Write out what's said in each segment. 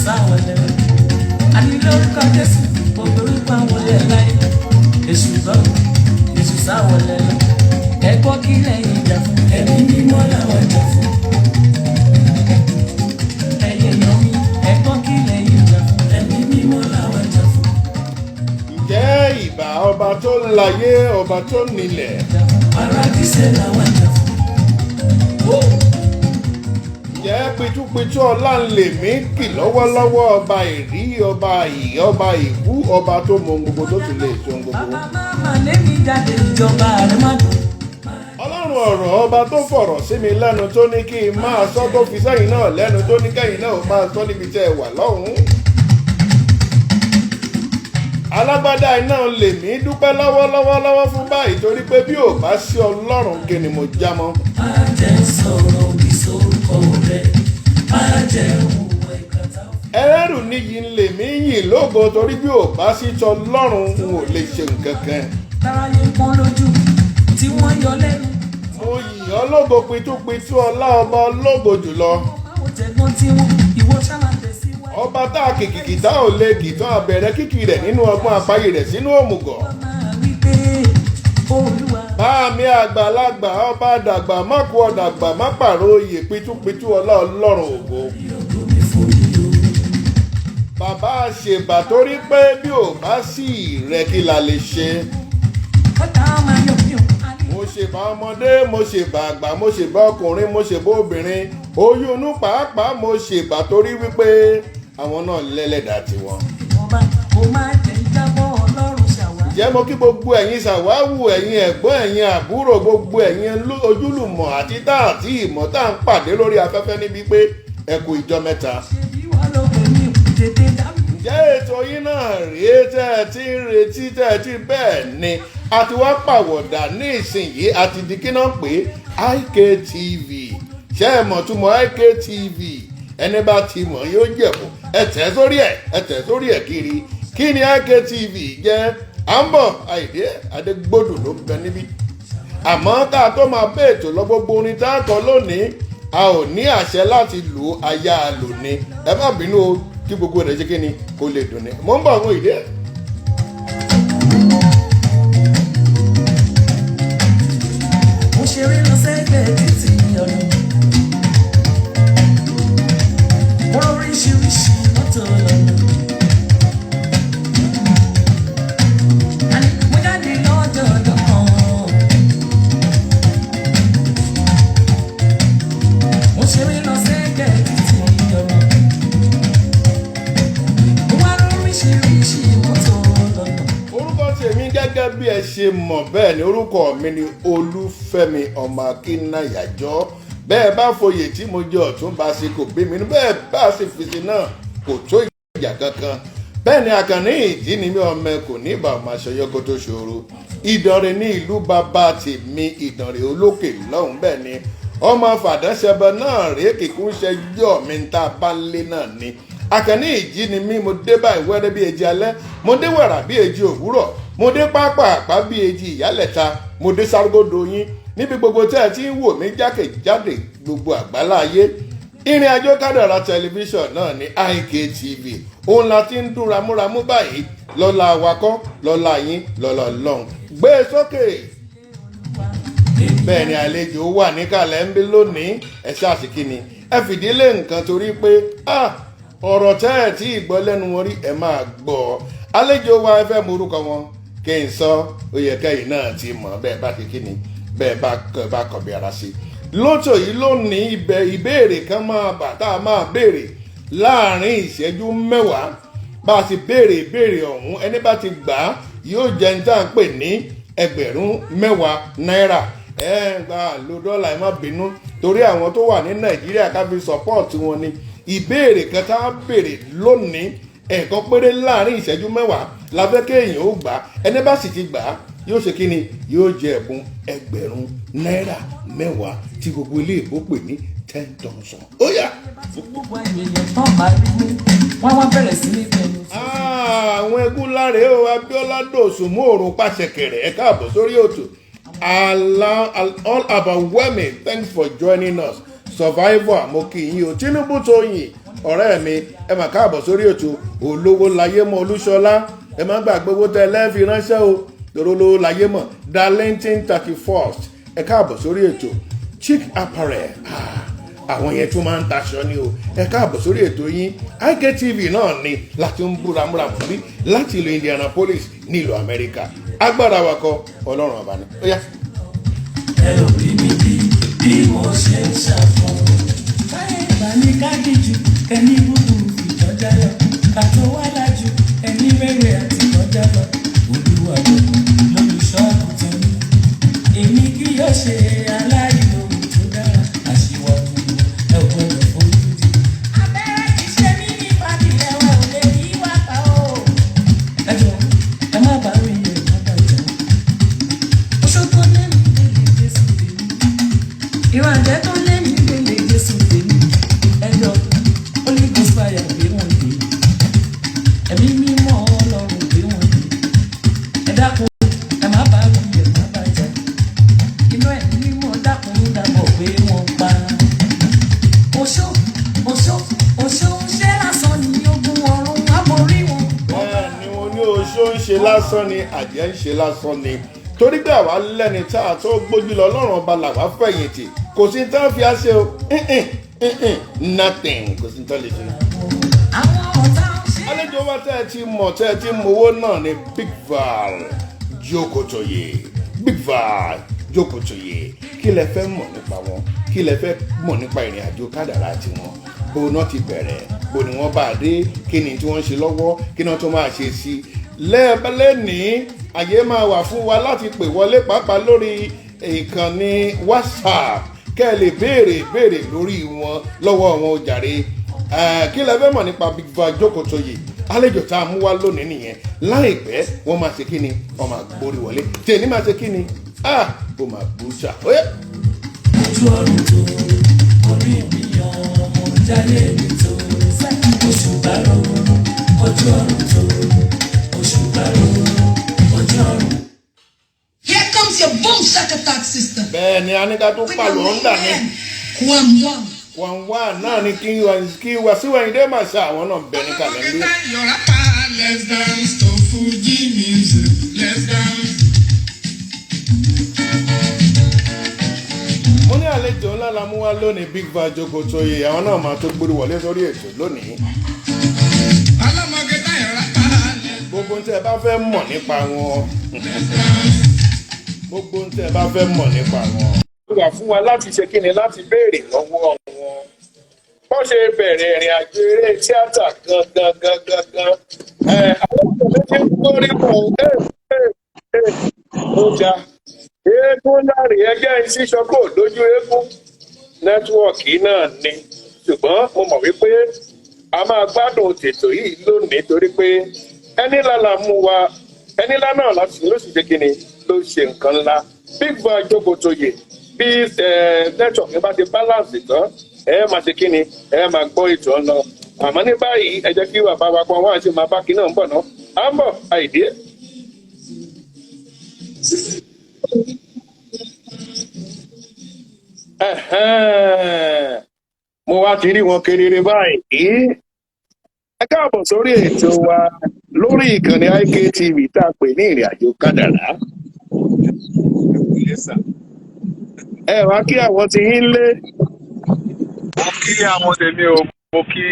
sáwọlẹ̀ àní lórúkọ Jésù ògbórúkọ àwọn ilẹ̀ láyé èṣù lọ́wọ́ èṣù sáwọlẹ̀ ẹ̀gbọ́n kí lẹ́yìn ìjà fún ẹ̀mí mímọ́ làwọn ìjà fún ẹ̀yẹ yọ mí ẹ̀gbọ́n kí lẹ́yìn ìjà fún ẹ̀mí mímọ́ làwọn ìjà fún. Ǹjẹ́ ìbà ọba tó ń láyé ọba tó nílẹ̀? Paradíṣẹ́ làwọn ìjà fún. Ǹjẹ́ pitúpitú ọlá ń lè mí kì lọ́wọ́lọ́wọ́ ọba ìrí ọba ìyá ọba ìkú ọba tó mọ ohun gbogbo tó tún lè ṣe ohun gbogbo. Bàbá máma lémi jáde ìjọba rẹ̀ má dùn. Ọlọ́run ọ̀rọ̀ ọba tó fọ̀rọ̀ sí mi lẹ́nu tó ní kí n máa sọ tó fi sẹ́yìn náà lẹ́nu tó ní kẹ́yìn náà máa sọ níbi tẹ́ ẹ wà lọ́hùn-ún. Alágbádá iná lè mí dúpẹ́ lọ́wọ́lọ́wọ́ fún báyìí torí pé bí ò bá sí Ọlọ́run kí ni mo já mọ́. Máa jẹ́ sọ̀rọ̀ òbí sórúkọ rẹ̀, máa jẹ́ òwò ìkàtà. Ẹlẹ́rù níyì lè mí yìn lógo torí bí ò bá sí t'Ọlọ́run n ò lè ṣe nǹkan kan. Táráyé pọ́n lójú tí wọ́n yọ lẹ́nu. Mo yìn ọ́ lógo pitúpitú ọlá ọba ológo jùlọ. Báwo tẹ̀gbọ́n tí wọ́n ìwọ ṣáná tẹ̀síwájú. Ọba tá a kìkìkì tá ò lè kìtàn àbẹ̀rẹ̀ kíkì rẹ̀ nínú ọgbọ́n àpáyé rẹ̀ sínú òmùgọ̀. Wọ́n máa wí pé Olúwa. Báàmí àgbàlagbà ọba dàgbà má kú ọ̀dàgbà má pààrọ̀ oyè pitúpitú ọlá Ọlọ́run ògo. Bàbá àṣebà torí pé bí ò bá sí rẹ̀ kí la lè ṣe. Mo ṣèbà ọmọdé mo ṣèbà àgbà mo ṣèbà ọkùnrin mo ṣèbà obìnrin oyún inú pàápàá mo ṣèbà torí wípé àwọn náà lẹ́lẹ́dàá tiwọn. Ǹjẹ́ mo kí gbogbo ẹ̀yin ṣàwáwù ẹ̀yin ẹ̀gbọ́n ẹ̀yin àbúrò gbogbo ẹ̀yin ojúlùmọ̀ àti tá àti ìmọ̀ tá à ń pàdé lórí afẹ́fẹ́ níbi pé ẹ kú ìjọ mẹ́ta. Ǹjẹ́ ètò yín náà rèé tẹ́ ẹ ti ń retí tẹ́ ẹ ti bẹ́ẹ̀ ni a ti wá pàwọ̀dà ní ìsinyìí àti di kí náà pé IKTV ṣé ẹ mọ̀ túmọ̀ IKTV ẹni bá ti mọ̀ yóò jẹ̀bù ẹ tẹ̀ sórí ẹ̀ kiri kí ni IKTV jẹ́ à ń bọ̀ Àyìndé Adégbòdù ló ń bẹ níbí àmọ́ ká tó máa bẹ́ ètò lọ gbogbo orin tá a kọ lónìí a ò ní àṣẹ láti lò aya lò ní ẹ má bínú o kí gbogbo rẹ̀ ṣe kí ni kó lè dùn ní mò ń bọ̀ àwọn ìdí ẹ̀. Mo ṣeré lọ sẹ́gbẹ̀ẹ́ títì ọ̀nà. Mo rọ oríṣiríṣi mọ́tò lọ́nà. Mo jáde lọ́jọ́ ọjọ́ kan. Mo ṣeré lọ sẹ́gbẹ̀ẹ́ títì ọ̀nà. Mo wá rọ oríṣiríṣi mọ́tò lọ́nà. Orúkọ tèmi gẹ́gẹ́ bí ẹ ṣe mọ̀ bẹ́ẹ̀ ni orúkọ mi ni Olúfẹ́mi ọmọ Akínáyàjọ́ bẹ́ẹ̀ bá foyè tí mo jẹ Ọ̀túnba sí kò bí mi ní bẹ́ẹ̀ bá sì fi sí náà kò tó ìjà kankan bẹ́ẹ̀ ni Àkànní ìdí ni mi ọmọ kò ní ìbá ọmọ aṣọyọ kó tó ṣòro Ìdànrè ní ìlú bàbá tèmi Ìdànrè olókè lọ́hùn bẹ́ẹ̀ ni ọmọ fàdánṣẹbẹ náà rèé kíkún ṣẹjọ́ mi ń ta bá ń lé náà ni Àkànní ìjí ni mí mo dé báyìí wẹ́rẹ́ bí èjì alẹ́ mo dé wàrà bí èjì òwúrọ̀ mo dé pápá bí èjì ìyálẹ̀ta mo dé sárgódò yín níbi gbogbo tẹ́ ẹ ti ń wò mí jákèjádé gbogbo àgbáláyé ìrìn àjò kádàrá tẹlifíṣàn náà ní IKTV òun la ti ń dún ramúramú báyìí lọ́la awakọ̀ lọ́la yín lọ́la ọlọ́run gbé e sókè. Bẹ́ẹ̀ ni àlejò wà níkàlẹ̀ ń bí lónìí ẹ ṣàṣìkíni ẹ fìdílé nǹkan torí pé ọ̀rọ̀ tẹ́ ẹ̀ tí ìgbọ́ lẹ́nu wọn rí ẹ máa gbọ́ àlejò wa ẹ fẹ́ mọ orúkọ wọn kí n sọ ó yẹ kẹ́yìn náà ti mọ̀ bẹ́ẹ̀ bá kíkíni bẹ́ẹ̀ bá kọ̀bí ara sí. lótò yìí lónìí ìbéèrè kan máa bà tá a máa béèrè láàrin ìṣẹ́jú mẹ́wàá bá a ti béèrè ìbéèrè ọ̀hún ẹni bá ti gbà á yóò jẹ́ ní tá à ń pè ní ẹgbẹ̀rún mẹ́wàá náírà gba lo dọ́là ẹ má bínú torí àwọn tó wà ní Nàìjíríà ká fi support wọn ni ìbéèrè kan tá a béèrè lónìí ẹ̀ẹ̀kan péré láàrin ìṣẹ́jú mẹ́wàá la fẹ́ kéèyàn ó gbà á ẹni bá sì ti gbà á yóò ṣe kí ni yóò jẹ ẹ̀bùn ẹgbẹ̀rún náírà mẹ́wàá tí gbogbo ilé ìbò pè ní 10,000. ó yá. Gbogbo ènìyàn tán bá rí mi wọ́n wá bẹ̀rẹ̀ sí ní bẹ̀rù. àwọn ẹgún láre o Abíọ́lá Dòsùn mú òrùn pàṣẹ kẹrẹ ẹ káàbọ̀ sórí òtò all overwhelming thanks for joining us Survivor mo kí yín o Tinubu Tóyìn ọ̀rẹ́ mi ẹ mà káàbọ̀ sórí ètò olówó láyé mọ́ Olúṣọlá ẹ má gbàgbé owó tẹ lẹ́ẹ̀fi ránṣẹ́ o torí olówó láyé mọ́ Darlington 31st ẹ káàbọ̀ sórí ètò Chic Apparel àwọn yẹn tún máa ń taṣọ ni o ẹ káàbọ̀ sórí ètò yín IKTV náà ni láti ń búramúra mọ̀ bí láti ìlú Indianapolis ní ìlú Amẹ́ríkà agbára wa kọ Ọlọ́run ọba ni ó yá. ẹ ò rí mi bí mo ṣe ń ṣàfihàn káyé ìgbà ní kájíjú ẹni búburú ìjọjà lọ kàtó wá dájú ẹni rere àti ìjọjà lọ Olúwa lólùṣọ́ àgùntàn mi èmi kí yóò ṣe aláìlóhùn tó dára àṣìwà gbogbo ẹ ò gbọdọ̀ fojú di. abẹ́rẹ́ ti ṣe mí ní ìbàdìlẹ̀ wa ò lè ní wá pa ó. ẹ jọ ẹ má bá rí ẹ má bá jọ oṣù tó lé mi lè Jésù tèmi ìwà àjẹ́ tó lé mi lè Jésù tèmi ẹ jọ Holy Ghost fire gbé wọn dé ẹ̀mí mímọ́ Ọlọ́run gbé wọn dé ẹ dákun ẹ má bá rí ẹ má bá jọ inú ẹ̀ mímọ́ dákun dàbọ̀ pé wọ́n pa oṣó oṣó oṣó ṣé lásán ni ogun ọ̀run aborí wọn. ni mo ní oṣó ń ṣe lásán ni àjẹ́ ń ṣe lásán ni torí pé àwa lẹ́ni tá a tó gbójú lọ Ọlọ́run ọba làwa fẹ̀yìntì kò sí tán fi á ṣe o nothing kò sí tán lè ṣe. àwọn ọ̀tá ń ṣe. àlejò wa tẹ́ ẹ ti mọ̀ tẹ́ ẹ ti mọ owó náà ni Big Val Jokotoye Big Val Jokotoye kí lẹ fẹ́ mọ̀ nípa wọn kí lẹ fẹ́ mọ̀ nípa ìrìn àjò kádàrá tiwọn bó náà ti bẹ̀rẹ̀ bó ni wọ́n bá a dé kí ni tí wọ́n ń ṣe lọ́wọ́ kí náà tó máa ṣe sí i lẹ́ẹ̀bẹ́lẹ́ ní àyè máa wà fún wa láti pè wọlé pàápàá lórí ìkànnì WhatsApp kẹ́ ẹ lè béèrè lórí wọn lọ́wọ́ wọn ó jàre kí lẹ fẹ́ mọ̀ nípa Big Val Jokotoye àlejò tá a mú wá lónìí nìyẹn láìpẹ́ wọ́n máa ṣe kí ni wọ́n máa gbórí wọlé tèmi máa ṣe kí ni ó máa gbó ṣá. ojú ọ̀run tó orí mi ọmọ jáde mi tó oṣù bàrò ojú ọ̀run tó oṣù bàrò ojú ọ̀run. Here comes your boom shakatak sister. bẹ́ẹ̀ ni aníkà tó pàlọ́ ń dà ní. wàá náà ni kí wá síwáyé dé màá ṣe àwọn náà bẹ ní kàlẹ́ndé. Let's dance to Fuji music. Let's dance. mo ní àlejò ńlá la mú wá lónìí Big Val Jokotoye àwọn náà máa tó gbórí wọlé sórí ètò lónìí. gbogbo ń tẹ́ ẹ bá fẹ́ mọ̀ nípa wọn. gbogbo ń tẹ́ ẹ bá fẹ́ mọ̀ nípa wọn. ó wà fún wa láti ṣe kí ni láti béèrè lọ́wọ́ wọn. wọ́n ṣe bẹ̀rẹ̀ ìrìn àjò eré tíátà gangan. àwọn ọmọ tí ń gbórí mọ̀ ó já. eégún láre ẹgbẹ́ ìṣíṣọ́kò lójú eégún nẹ́tíwọ̀kì náà ni ṣùgbọ́n mo mọ̀ wípé a máa gbádùn tètò yìí lónìí torí pé ẹni lálá mú wa ẹni lá náà láti ló sì ṣe kíni ló ṣe nǹkan ńlá Big Val Jokotoye bí nẹ́tíwọ̀kì bá ti balance tán ẹ máa ṣe kíni ẹ máa gbọ́ ètò ọ̀nà àmọ́ ní báyìí ẹ jẹ́ kí bàbá wa kan wá àti máa bá kí náà ń bọ̀ náà à ń bọ̀ àìdí ẹ̀. mo wá ti rí wọn kedere báyìí ẹ káàbọ̀ sórí ètò wa lórí ìkànnì IKTV tá a pè ní ìrìn àjò kádàrá ẹ wá kí àwọn ti yín lé. mo kí àwọn tèmi o mo kí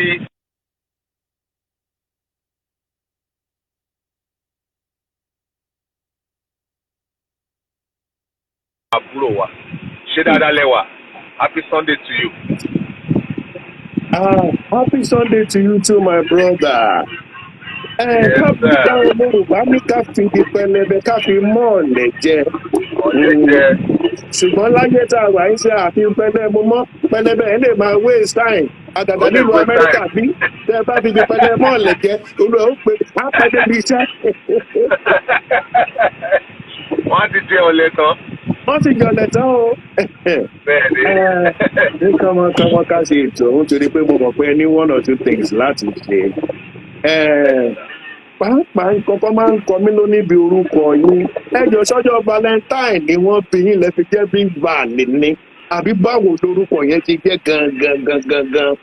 àbúrò wa ṣé dáadáa lẹ́wà happy Sunday to you. Happy Sunday to you too, my brother. Káfí táwọn Yorùbá ní ká fi di pẹlẹbẹ ká fi mọ́ ọ̀lẹ̀ jẹ. Ṣùgbọ́n láyé tá a wà ń ṣe àfihàn pẹlẹbẹ mọ́ pẹlẹbẹ ẹ̀ lè máa waste time. Àgàgà nílùú Amẹ́ríkà bí tẹ́ ẹ bá fi di pẹlẹbẹ mọ́ ọ̀lẹ̀ jẹ olú ẹ̀ ó pè á pẹ́ẹ́dẹ́ bí iṣẹ́. Wọ́n ti jẹ ọ̀lẹ tán. Wọ́n ti jọlẹ̀ tán o. Bẹ́ẹ̀ni. Ní kọ́mọ ká ṣe ètò òun torí pé mo mọ̀ pé ní one or two things láti ṣe. Pàápàá kọ́kọ́ máa ń kọ mí ló níbi orúkọ yín. Ẹjọ́ sọ́jọ́ Valentine ni wọ́n fi yín lẹ́ fi jẹ́ Big Val ni. Àbí báwo lorúkọ yẹn ti jẹ́ gangan.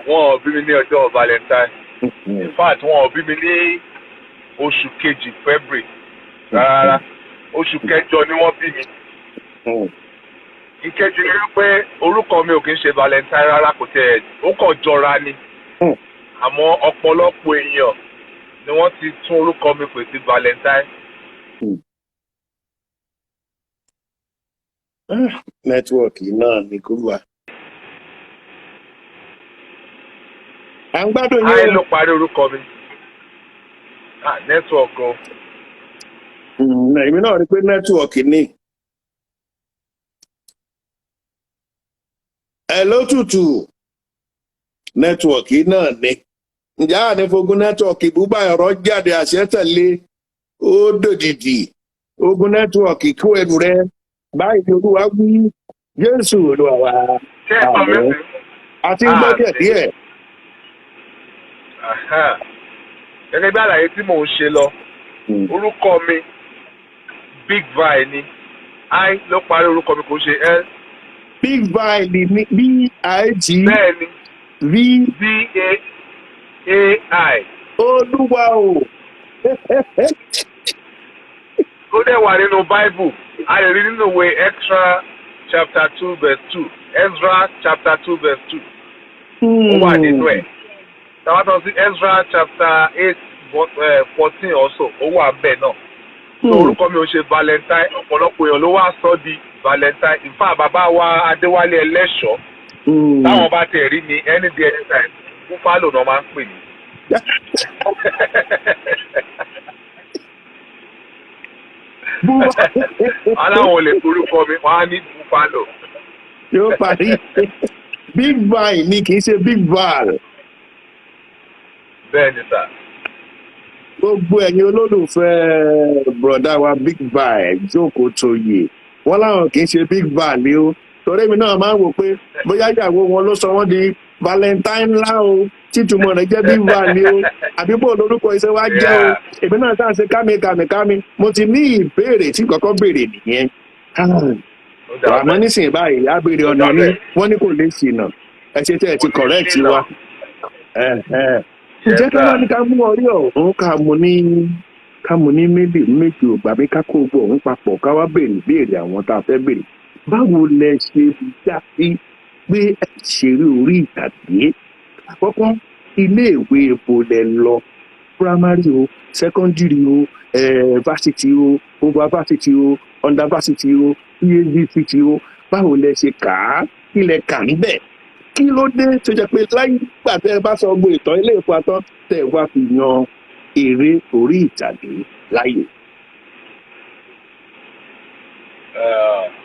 Wọn ò bí mi ní ọjọ́ Valentine. In fact, wọn ò bí mi ní oṣù kejì February rárá. Oṣù kẹjọ ni wọ́n bí mi. Ìkejì ni wípé orúkọ mi ò kí ń ṣe Valentine rárá, kò tẹ̀ ó kàn jọra ni. Àmọ́ ọ̀pọ̀lọpọ̀ èèyàn ni wọ́n ti tún orúkọ mi pè sí Valentine. Nẹ́tíwọ̀kì náà ni kò wá. À ń gbádùn yín. Ayé ló parí orúkọ mi. Nẹ́tíwọ̀kì o. Èmi náà rí pé nẹ́tíwọ̀kì ni. Ẹ ló tutù. Nẹ́tíwọ̀kì náà ni. Ǹjẹ́ ànífogun nẹ́tíwọ̀kì búbá ẹ̀rọ jáde àṣẹ tẹ̀lé ó dòdìdì. Ogun nẹ́tíwọ̀kì kó ẹrù rẹ. Báyìí ni Olúwa wí. Jésù Olúwa wa. Ṣé ẹ sọ mi sí? Àti ń gbọ́ díẹ̀. Gẹ́gẹ́ bí àlàyé tí mò ń ṣe lọ, orúkọ mi Big Vi ni. I ló parí orúkọ mi kò ṣe L. Big Vi ni B-I-G. Bẹ́ẹ̀ni. V-A-I. Olúwa o. Ó dẹ̀ wà nínú Bible. A lè rí nínú ìwé Extra chapter 2 verse 2. Ezra chapter 2 verse 2. Ó wà nínú ẹ̀. Tàbátọ̀ sí Ezra chapter 8 14 also. Ó wà bẹ́ẹ̀ náà. Orúkọ mi ò ṣe Valentine. Ọ̀pọ̀lọpọ̀ èèyàn ló wá sọ di Valentine. In fact, bàbá wa Adéwálé Ẹlẹ́ṣọ̀. Táwọn bá tẹ̀ rí ni any day anytime. Búfálò náà máa ń pè ní. Aláwọn ò lè forúkọ mi, wọ́n á ní Búfálò. Yóò parí. Big Vi ni kì í ṣe Big Val. Bẹ́ẹ̀ni sà. Gbogbo ẹ̀yin olólùfẹ́ bùrọ̀dá wa Big Vi jókòó Tóyè. Wọ́n láwọn kì í ṣe Big Val ni ó. Torí mi náà máa ń wò pé bóyá ìyàwó wọn ló sọ wọ́n di Valentine ńlá o. Títúmọ̀ rẹ̀ jẹ́ Big Val ni ó. Àbíbò lórúkọ iṣẹ́ wa jẹ́ o. Èmi náà sáà ṣe kámi. Mo ti ní ìbéèrè tí kọ́kọ́ béèrè nìyẹn. Àmọ́ nísìnyí báyìí á béèrè ọ̀nà ni wọ́n ní kò lè ṣìnà. Ẹ ṣe tẹ́ ẹ ti correct wa. Ǹjẹ́ ká wá ní ká mú orí ọ̀hún ká mú ní méjì ò gbàgbé ká kó gbọ́ ọ̀hún papọ̀ ká wá béèrè àwọn tá a fẹ́ béèrè. Báwo lẹ ṣe já sí pé ṣeré orí ìtàgé? Àkọ́kọ́ ilé-ìwé epo lẹ lọ, primary o, secondary o, varsity o, over varsity o, under varsity o, PhD o. Báwo lẹ ṣe kà á? Kí lẹ kà níbẹ̀? Kí ló dé tó jẹ́ pé láyé ìgbà tẹ́ ẹ bá sọ gbogbo ìtàn ilé ìfọ atán tẹ́ ẹ wá fi yan eré orí ìtàgé láyè?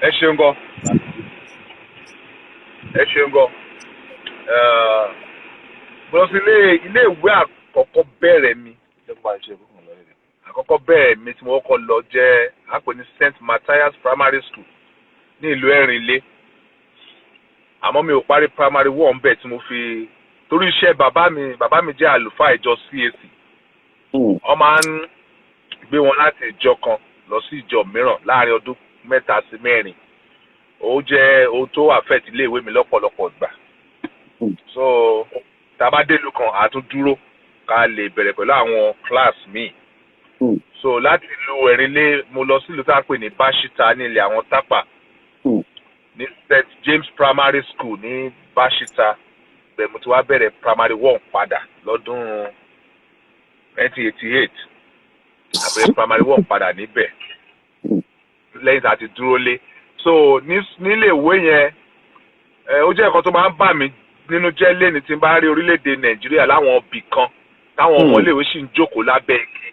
Ẹ ṣeun gan. Mo lọ sí ilé ìwé àkọ́kọ́ bẹ̀rẹ̀ mi. Àkọ́kọ́ bẹ̀rẹ̀ mi tí mo kọ́kọ́ lọ jẹ́ àpè ní St. Matthias Primary School ní ìlú Ẹ̀rìnlé. Àmọ́ mi ò parí primary 1 bẹ́ẹ̀ tí mo fi torí iṣẹ́ bàbá mi jẹ́ àlùfáà ìjọ CAC. Wọ́n máa ń gbé wọn láti ìjọ kan lọ sí ìjọ mìíràn láàrin ọdún 3 sí 4. Ó jẹ́ ohun tó affect ilé ìwé mi lọ́pọ̀lọpọ̀ ìgbà. So tàbá délùú kan àtún dúró ká lè bẹ̀rẹ̀ pẹ̀lú àwọn class mi. So láti ìlú Ẹ̀rìnlé mo lọ sí ìlú tá a pè ní Báṣítà ní ilẹ̀ àwọn tápà. Ní St. James Primary School ní Báṣítà bẹ́ẹ̀ mo ti wá bẹ̀rẹ̀ primary 1 padà lọ́dún 1988 àbẹ̀rẹ̀ primary 1 padà níbẹ̀ lẹ́yìn tá a ti dúró lé. So nílé ìwé yẹn ó jẹ́ nǹkan tó máa ń bà mí nínú jẹ́ lẹ́ni tí n bá rí orílẹ̀-èdè Nàìjíríà láwọn ibì kan táwọn ọmọléèwé sì ń jókòó lábẹ́ igi.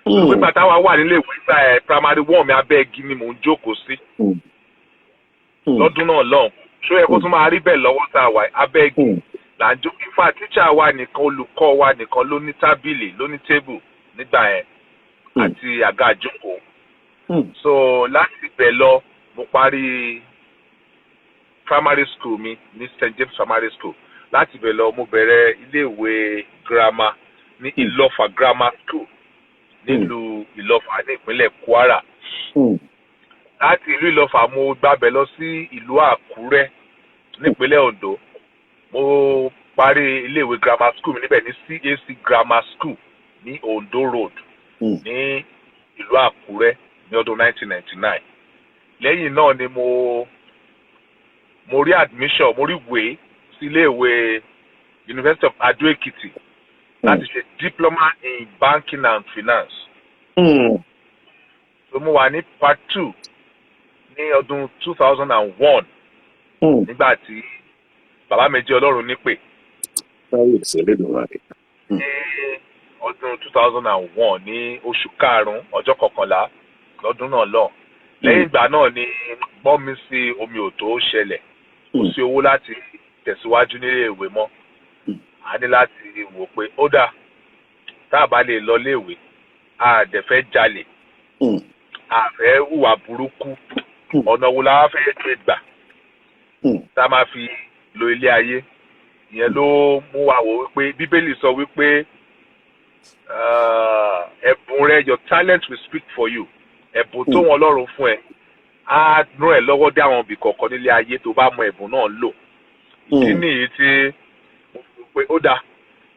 Nígbà táwa wà nílé ìwé gba primary 1 mi abẹ́ igi ni mò ń jókòó sí. Lọ́dún náà lọ́hùn ṣó yẹ kó tún máa rí bẹ́ẹ̀ lọ́wọ́ tá a wà abẹ́ igi là ń jókòó. Ifá tíṣà wa nìkan olùkọ́ wa nìkan ló ní tábìlì ló ní tébù nígbà yẹn àti àga àjókòó. So láti ibẹ̀ lọ mo parí primary school mi ní St. James Primary School. Láti ibẹ̀ lọ mo bẹ̀rẹ̀ iléèwé girama ní Ìlọ́fà Grammar School nílùú Ìlọ́fà ní ìpínlẹ̀ Kwara. Láti ìlú Ìlọ́fà mo gbàbẹ̀ lọ sí ìlú Àkúrẹ́ nípínlẹ̀ Oǹdó. mo parí iléèwé grammar school mi níbẹ̀ ní CAC grammar school ní Ondo Road ní ìlú Àkúrẹ́ ní ọdún 1999. lẹ́yìn náà ni mo rí admission, mo rí ìwé sí iléèwé University of Ado Ekiti láti ṣe diploma in banking and finance. So mo wà ní part 2 ní ọdún 2001 nígbà tí bàbá mi jẹ́ Ọlọ́run nípè. Ní ọdún 2001 ní oṣù karùn-ún ọjọ́ 11 lọ́dún náà lọ. Lẹ́yìn ìgbà náà ni gbọ́n mi sí omi ò tó ṣẹlẹ̀. Kò sí owó láti tẹ̀síwájú nílé ìwé mọ́. A ní láti wò pé ó dà tá a bá lè lọ léèwé a dẹ̀ fẹ́ jalè a fẹ́ hùwà burúkú ọ̀nà wo la fẹ́ gbé gbà tá a máa fi lo ilé ayé. Ìyẹn ló mú wa wò wípé Bíbélì sọ wípé ẹ̀bùn rẹ, your talent will speak for you. Ẹ̀bùn tó wọn Ọlọ́run fún ẹ á ràn ẹ́ lọ́wọ́ dé àwọn ibì kọ̀ọ̀kan nílé ayé tó bá mọ ẹ̀bùn náà lò. Ìdí nìyí tí pé ó dáa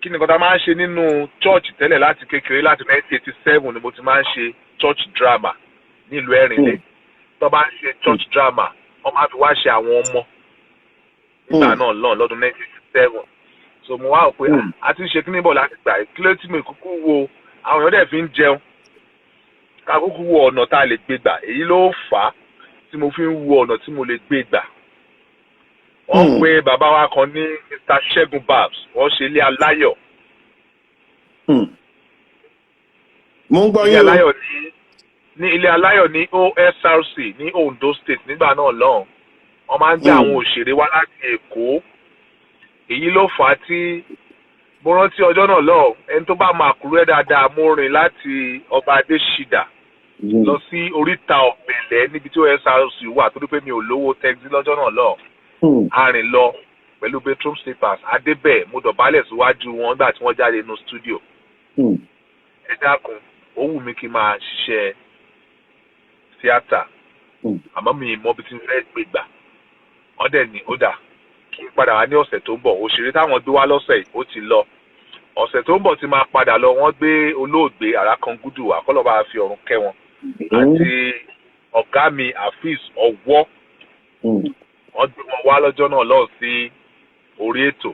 kí ni nǹkan tá a máa ń ṣe nínú church tẹ́lẹ̀ láti kékeré láti 1987 ni mo ti máa ń ṣe church drama nílùú Ẹ̀rìnlé. Tó bá ń ṣe church drama wọ́n máa fi wá ṣe àwọn ọmọ nígbà náà lọ́dún 1987. So mo wá rò pé a ti ń ṣe kíní bọ̀ láti gbà kí ló tí mi kúkú wo àwọn èèyàn dẹ̀ fi ń jẹun ká kúkú wo ọ̀nà tá a lè gbé gbà. Èyí ló fà á tí mo fi ń wo ọ̀nà tí mo lè gbé gbà. Wọ́n pe bàbá wa kan ní Mr. Ṣẹ́gun Babs, wọ́n ṣe ilé aláyọ̀. Mo ń gbọ́ Ilé yín aláyọ̀ ní ilé aláyọ̀ ní OSRC ní Ondo State nígbà náà lọ́hùn. Wọ́n máa ń gbé àwọn òṣèré wá láti Èkó. Èyí ló fà á tí mo rántí ọjọ́ náà lọ́hùn. Ẹni tó bá máa Àkúrẹ́ dáadáa mo rìn láti Ọba Adéṣídà lọ sí Oríta Ọ̀bẹ̀lẹ̀ níbi tí OSRC wà torí pé mi ò lówó tẹ́gí lọ́jọ́ náà lọ́hùn. A rìn lọ pẹ̀lú bedroom slippers adébẹ̀ mo dọ̀bálẹ̀ síwájú wọn nígbà tí wọ́n jáde nínú studio. Ẹ dákun ó wù mí kí n máa ṣiṣẹ́ tíátà àmọ́ mi ì mọ bí tí n fẹ́ gbé gbà. Wọ́n dẹ̀ ní ó dà kí n padà wá ní ọ̀sẹ̀ tó ń bọ̀. Òṣèré táwọn gbé wá lọ́sẹ̀ ó ti lọ. Ọ̀sẹ̀ tó ń bọ̀ ti máa padà lọ wọ́n gbé olóògbé Àràkangúdù àkọlọ́ba fi ọ̀run kẹ́ wọn àti ọ̀gá mi Afeez Ọwọ́. Wọ́n gbé wọn wá lọ́jọ́ náà lọ sí orí ètò.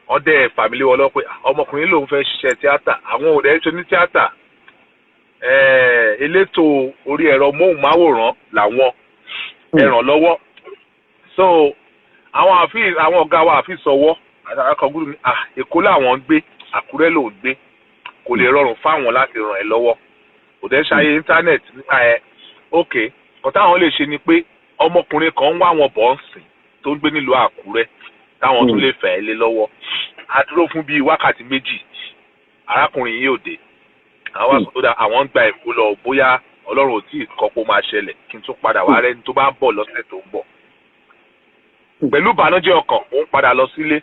Wọ́n dẹ̀ fàmílì wọn lọ pé ọmọkùnrin lòun fẹ́ ṣiṣẹ́ tíátà. Àwọn òde ṣe ní tíátà. Elétò orí ẹ̀rọ móhùnmáwòrán làwọn ẹ̀ràn lọ́wọ́. So àwọn ọ̀gá wa Afeez Ọwọ́ Àràkangúdù ní Èkó làwọn ń gbé Àkúrẹ́ ló ń gbé kò lè rọrùn fáwọn láti ràn ẹ́ lọ́wọ́. Òde ṣayé íńtánẹ́ẹ̀tì nípa okay kọ́ táwọn lè ṣe ni pé ọmọkùnrin kan ń wá wọn bọ̀ ń sìn tó ń gbé nílùú Àkúrẹ́ táwọn tún lè fẹ́ lé lọ́wọ́. A dúró fún bíi wákàtí méjì arákùnrin yìí ò dé. Àwọn ń gba Èkó lọ bóyá Ọlọ́run ò tí ì kọ́ pé ó máa ṣẹlẹ̀ kí n tún padà wá rẹ́ni tó bá ń bọ̀ lọ́sẹ̀ tó ń bọ̀. Pẹ̀lú ìbànújẹ́ ọkàn ó ń padà lọ sílé.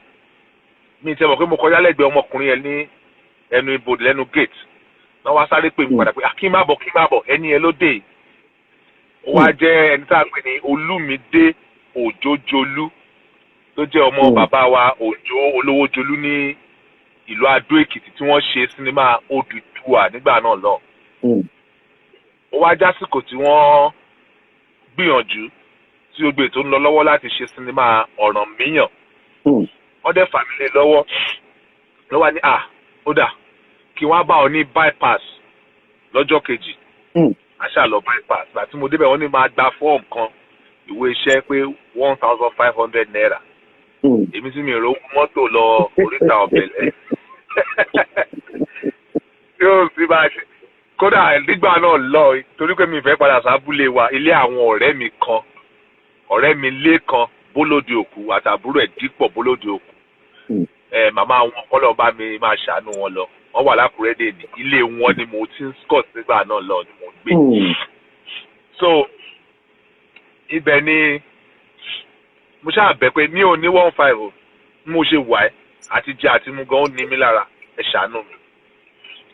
Mi ti mọ̀ pé mo kọjá lẹ́gbẹ̀ẹ́ ọmọkùnrin yẹn ní ẹnu ibodè lẹ́nu gate. Wọ́n wá sáré pè mí padà pé kí n má bọ̀ ẹni yẹn ló dé. Ó wá jẹ́ ẹni tá a pè ní Olúmídé Òjòjolú tó jẹ́ ọmọ bàbá wa Òjó Olówójolú ní ìlú Adó Èkìtì tí wọ́n ṣe sinimá Odùduwà nígbà náà lọ. Ó wá jásìkò tí wọ́n gbìyànjú tí ó gbé tó ń lọ lọ́wọ́ láti ṣe sinimá Ọ̀rànmíyàn. Wọ́n dẹ̀ fàmílì lọ́wọ́ ló wá ní ó dà kí wọ́n bá ọ ní bypass lọ́jọ́ kejì. Àṣà lọ bypass gbà tí mo débẹ̀ wọ́n ní máa gba fọ́ọ̀mù kan ìwé iṣẹ́ pé 1,500 naira. Èmi tí mi rò mọ́tò lọ Oríta Ọ̀bẹ̀lẹ̀. Tí ó sì bá ṣe kódà nígbà náà lọ torí pé mi fẹ́ padà sábúlé wa ilé àwọn ọ̀rẹ́ mi kan ọ̀rẹ́ mi Lékan Bólódé Òkú àtàbúrò ẹ̀ Dípọ̀ Bólódé Òkú. Màmá wọn kọ́lọ̀ bá mi máa ṣàánú wọn lọ. Wọ́n wà l'Ákúrẹ́ dè ní ilé wọn ni mo ti ń scott nígbà náà lọ ni mo gbé. So ibẹ̀ ni mo ṣáà bẹ̀ pé ní òní 15 mo ṣe wà ẹ́ àti jẹ àti mu gan ó ní mi lára ẹ ṣàánú mi.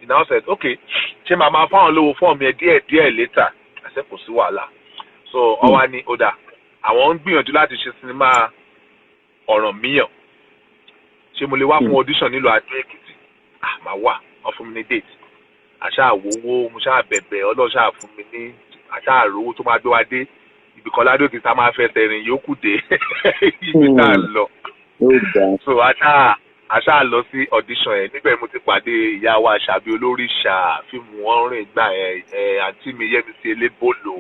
He now said okay ṣé màmá fáwọn lówó fọ́ọ̀mù ẹ díẹ̀ later àṣẹ kò sí wàhálà. So ọwá ní ó dà àwọn ń gbìyànjú láti ṣe sinimá Ọ̀rànmíyàn ṣé mo lè wá fún audition nílùú Adó Èkìtì màá wà wọ́n fún mi ní date àṣà àwòwò mo ṣáà bẹ̀bẹ̀ ọlọ́ṣà fún mi ní àṣà àròwó tó máa gbé wa dé ibìkan ládó Èkìtì tá máa fẹsẹ̀ rìn yókù dé ibi tá a lọ so àṣà lọ sí audition yẹn nígbà mo ti pàdé ìyá wa Àṣàbí Olóríṣà fíìmù wọn rìn gbà yẹn àǹtí mi Yẹ́misí Elébòlò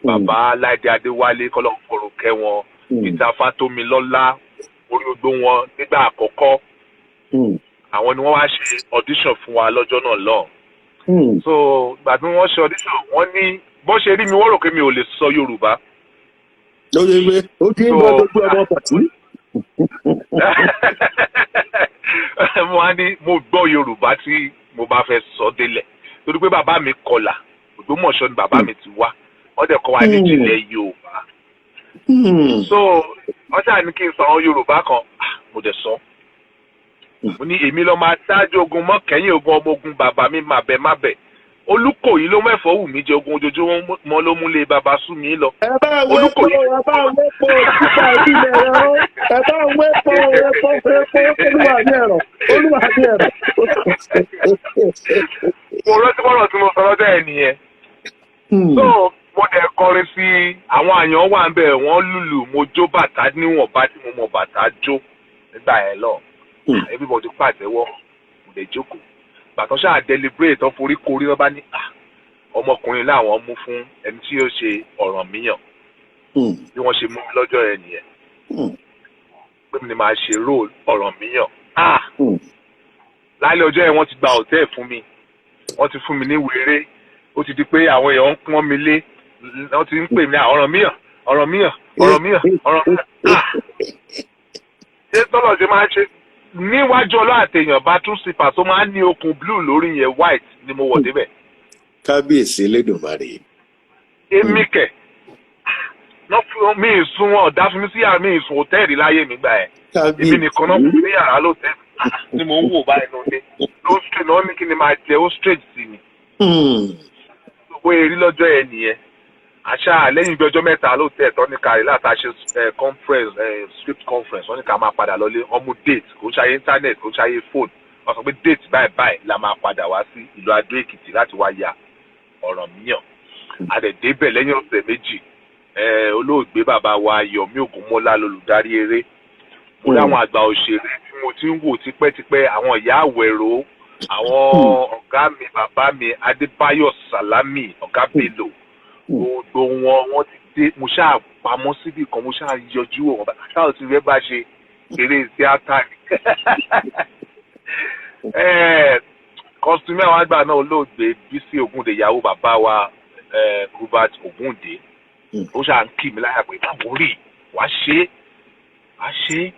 bàbá Láìdé Adéwálé kọ́lọ́kọ́rọ̀ kẹ́ wọn Peter Fátómilọ́lá orí ogbó wọn nígbà àkọ́kọ́ àwọn ni wọ́n wá ṣe audition fún wa lọ́jọ́ náà lọ. So ìgbà tí wọ́n ṣe audition wọ́n ní bó ṣe rí mi wọ́n rò pé mi ò lè sọ Yorùbá. ó ti ń bọ́ gbogbo ọmọ pàtó. mo wá ní mo gbọ́ Yorùbá tí mo bá fẹ́ sọ délẹ̀ torí pé bàbá mi kọlà Ògbómọ̀ṣọ́ ni bàbá mi ti wá wọ́n dẹ̀ kọ́ wa ní ìjìnlẹ̀ Yorùbá. So wọ́n ṣáà ní kí n sọ àwọn Yorùbá kan mo dẹ̀ sọ. mo ní èmi lọ máa dájú ogun mọ́ kẹ́yìn ogun ọmọ ogun bàbá mi má bẹ̀ Olúkòyí ló mẹ́fọ́ wù mí jẹ ogun ojoojúmọ́ ló múlé bàbá sú mi lọ. ẹ bá wẹ́pọ̀ títà ìbílẹ̀ ẹ̀rọ ẹ bá wẹ́pọ̀ olúwa ní ẹ̀rọ. mo rántí bọ́lọ̀ tí mo sọ lọ́jọ́ ẹ̀ nìyẹn. So mo dẹ̀ kọrin sí àwọn àyàn wà ń bẹ̀ wọ́n lùlù mo jó bàtà níwọ̀nba tí mo mọ bàtà jó nígbà yẹn lọ. Everybody pàtẹ́wọ́ mo lè jókòó. Bàtàn ṣáà deliberate tó forí korí wọn bá ní ọmọkùnrin láwọn mú fún ẹni tí yóò ṣe Ọ̀rànmíyàn bí wọ́n ṣe mú mi lọ́jọ́ yẹn nìyẹn pé mi ni máa ṣe role Ọ̀rànmíyàn lálẹ́ ọjọ́ yẹn wọ́n ti gba hòtẹ́ẹ̀ fún mi wọ́n ti fún mi ní wéré ó ti di pé àwọn èèyàn ń pọ́n mi lé wọ́n ti ń pè mí Ọ̀rànmíyàn ṣé tọ́lọ̀ ṣe máa ṣe níwájú ọlọ́ àtẹ̀yàn bá tún sípà tó máa ń ní okùn blue lórí yẹn white ni mo wọ̀ débẹ̀. Kábíyèsí Elédùmarè. Èmi kẹ̀ mi ìsun wọn ọ̀dá fún mi sí yàrá mi ìsun hòtẹ́ẹ̀lì láyé mi gbà ẹ̀. Èmi nìkan náà fún mi ní yàrá lóòtẹ́ẹ̀lì ni mo ń wò báyìí lóde ló straight náà ní kí ni máa jẹ ó straight sí mi. Gbogbo èrí lọ́jọ́ yẹn nìyẹn. Àṣà lẹ́yìn ibi ọjọ́ mẹ́ta lóòtẹ́ẹ̀ tó ní kárí láta ṣe conference script conference wọ́n ní ká máa padà lọlé ọmú date kò ń ṣayé internet kò ń ṣayé phone wọ́n sọ pé date báyìí la máa padà wá sí ìlú Adó Èkìtì láti wá ya Ọ̀rànmíyàn. Àdẹ̀dẹ́bẹ̀ lẹ́yìn ọ̀sẹ̀ méjì olóògbé bàbá wa Yọ̀mí Ògúnmọ́lá lolùdarí eré mo láwọn àgbà òṣèré tí mo ti ń wò tipẹ́tipẹ́ àwọn ìyá Àwẹ̀rò àwọn ọ̀gá mi bàbá mi Adébáyọ̀ Sàlámì ọ̀gá Bello gbogbo wọn ti dé mo ṣáà pamọ́ síbì kan mo ṣáà yọjú wọn ṣáà ti rẹ́ bá ṣe eré tíátà ni. Kọ́sítúmù àwọn àgbà náà olóògbé Bísí Ògúndé ìyàwó bàbá wa Robert Ògúndé ó ṣáà ń kì mí láyà pé báwo rí wàá ṣe é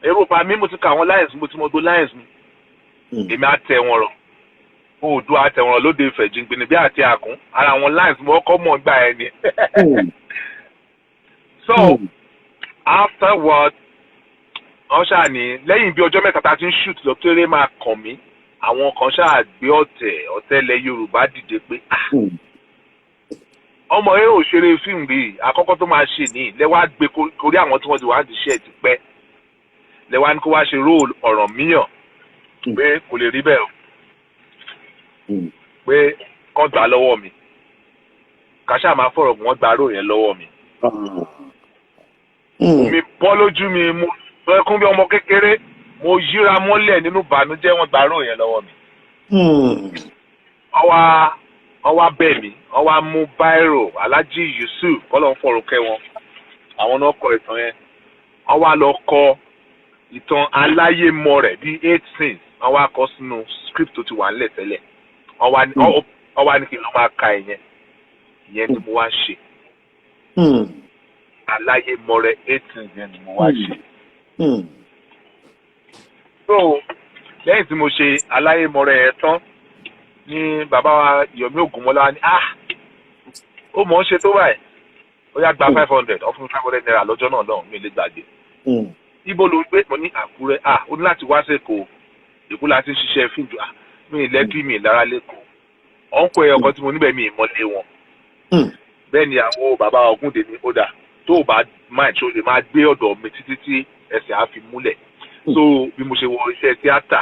èrò pa mí mo ti ka àwọn lions mo ti mọ gbó lions mi èmi á tẹ wọn rọ Oòduà àtẹ̀wọ̀n lóde Ifẹ̀ jìngbìn bí àti àkún ara àwọn lines mo kọ́ mọ̀ gbà ẹ ni. So afterward wọ́n ṣáà ní lẹ́yìn bí ọjọ́ mẹ́ta tá a ti ń shoot lọ kéré máa kàn mí àwọn kan ṣáà gbé ọ̀tẹ̀lẹ̀ Yorùbá dìde pé ọmọ yẹn ò ṣeré fíìmù rí àkọ́kọ́ tó máa ṣe ní lẹ́wà gbé korí àwọn tí wọ́n ti wá ti ṣe ẹ̀ ti pẹ́ lẹ́wà ní kó wá ṣe role Ọ̀rànmíyàn pé kò lè rí bẹ́ẹ̀ o. Pé kán gbà lọ́wọ́ mi kàṣà máa fọ̀rọ̀ wọ́n gba aró yẹn lọ́wọ́ mi. Mi bọ́ lójú mi mo ẹkún bí ọmọ kékeré mo yíra mọ́lẹ̀ nínú ìbànújẹ́ wọ́n gba aró yẹn lọ́wọ́ mi. Ọwá bẹ̀ mí ọwá mú báírò Alhaji Yusuf kọ́lọ́ ń fọ̀rọ̀ kẹ́ wọn àwọn náà kọ ìtàn yẹn ọwá lọ kọ ìtàn aláyémọ rẹ̀ bíi 8 scenes ọwá kọ sínú script tó ti wà nílẹ̀ tẹ́lẹ̀. Ọwá ní kí n lọ máa ka ìyẹn ni mo wá ṣe Aláyémọrẹ 18 yẹn ni mo wá ṣe. So lẹ́yìn tí mo ṣe Aláyémọrẹ yẹn tán ní bàbá wa Yọ̀mí Ògúnmọ́lá ní ó mọ̀ ń ṣe tó báyìí ó yá gba 500 ọ̀fun 500 naira lọ́jọ́ náà lọ́hùn mi lè gbàgbé. Ibo ló gbé mo ní Àkúrẹ́ ó ní láti wá sẹ́kọ̀ọ́ Èkó láti ṣiṣẹ́ fíìmù mi lẹ́kí mi lára lẹ́kọ̀ọ́ ọ̀nkọ́ ẹ̀ ọkọ tí mo níbẹ̀ mi ìmọ̀lé wọn. Bẹ́ẹ̀ ni àwọn bàbá Ògúndé ní ó dà tó o bá máa ṣe o lè máa gbé ọ̀dọ̀ mi títí tí ẹsẹ̀ á fi múlẹ̀ so bí mo ṣe wọ iṣẹ́ tíátà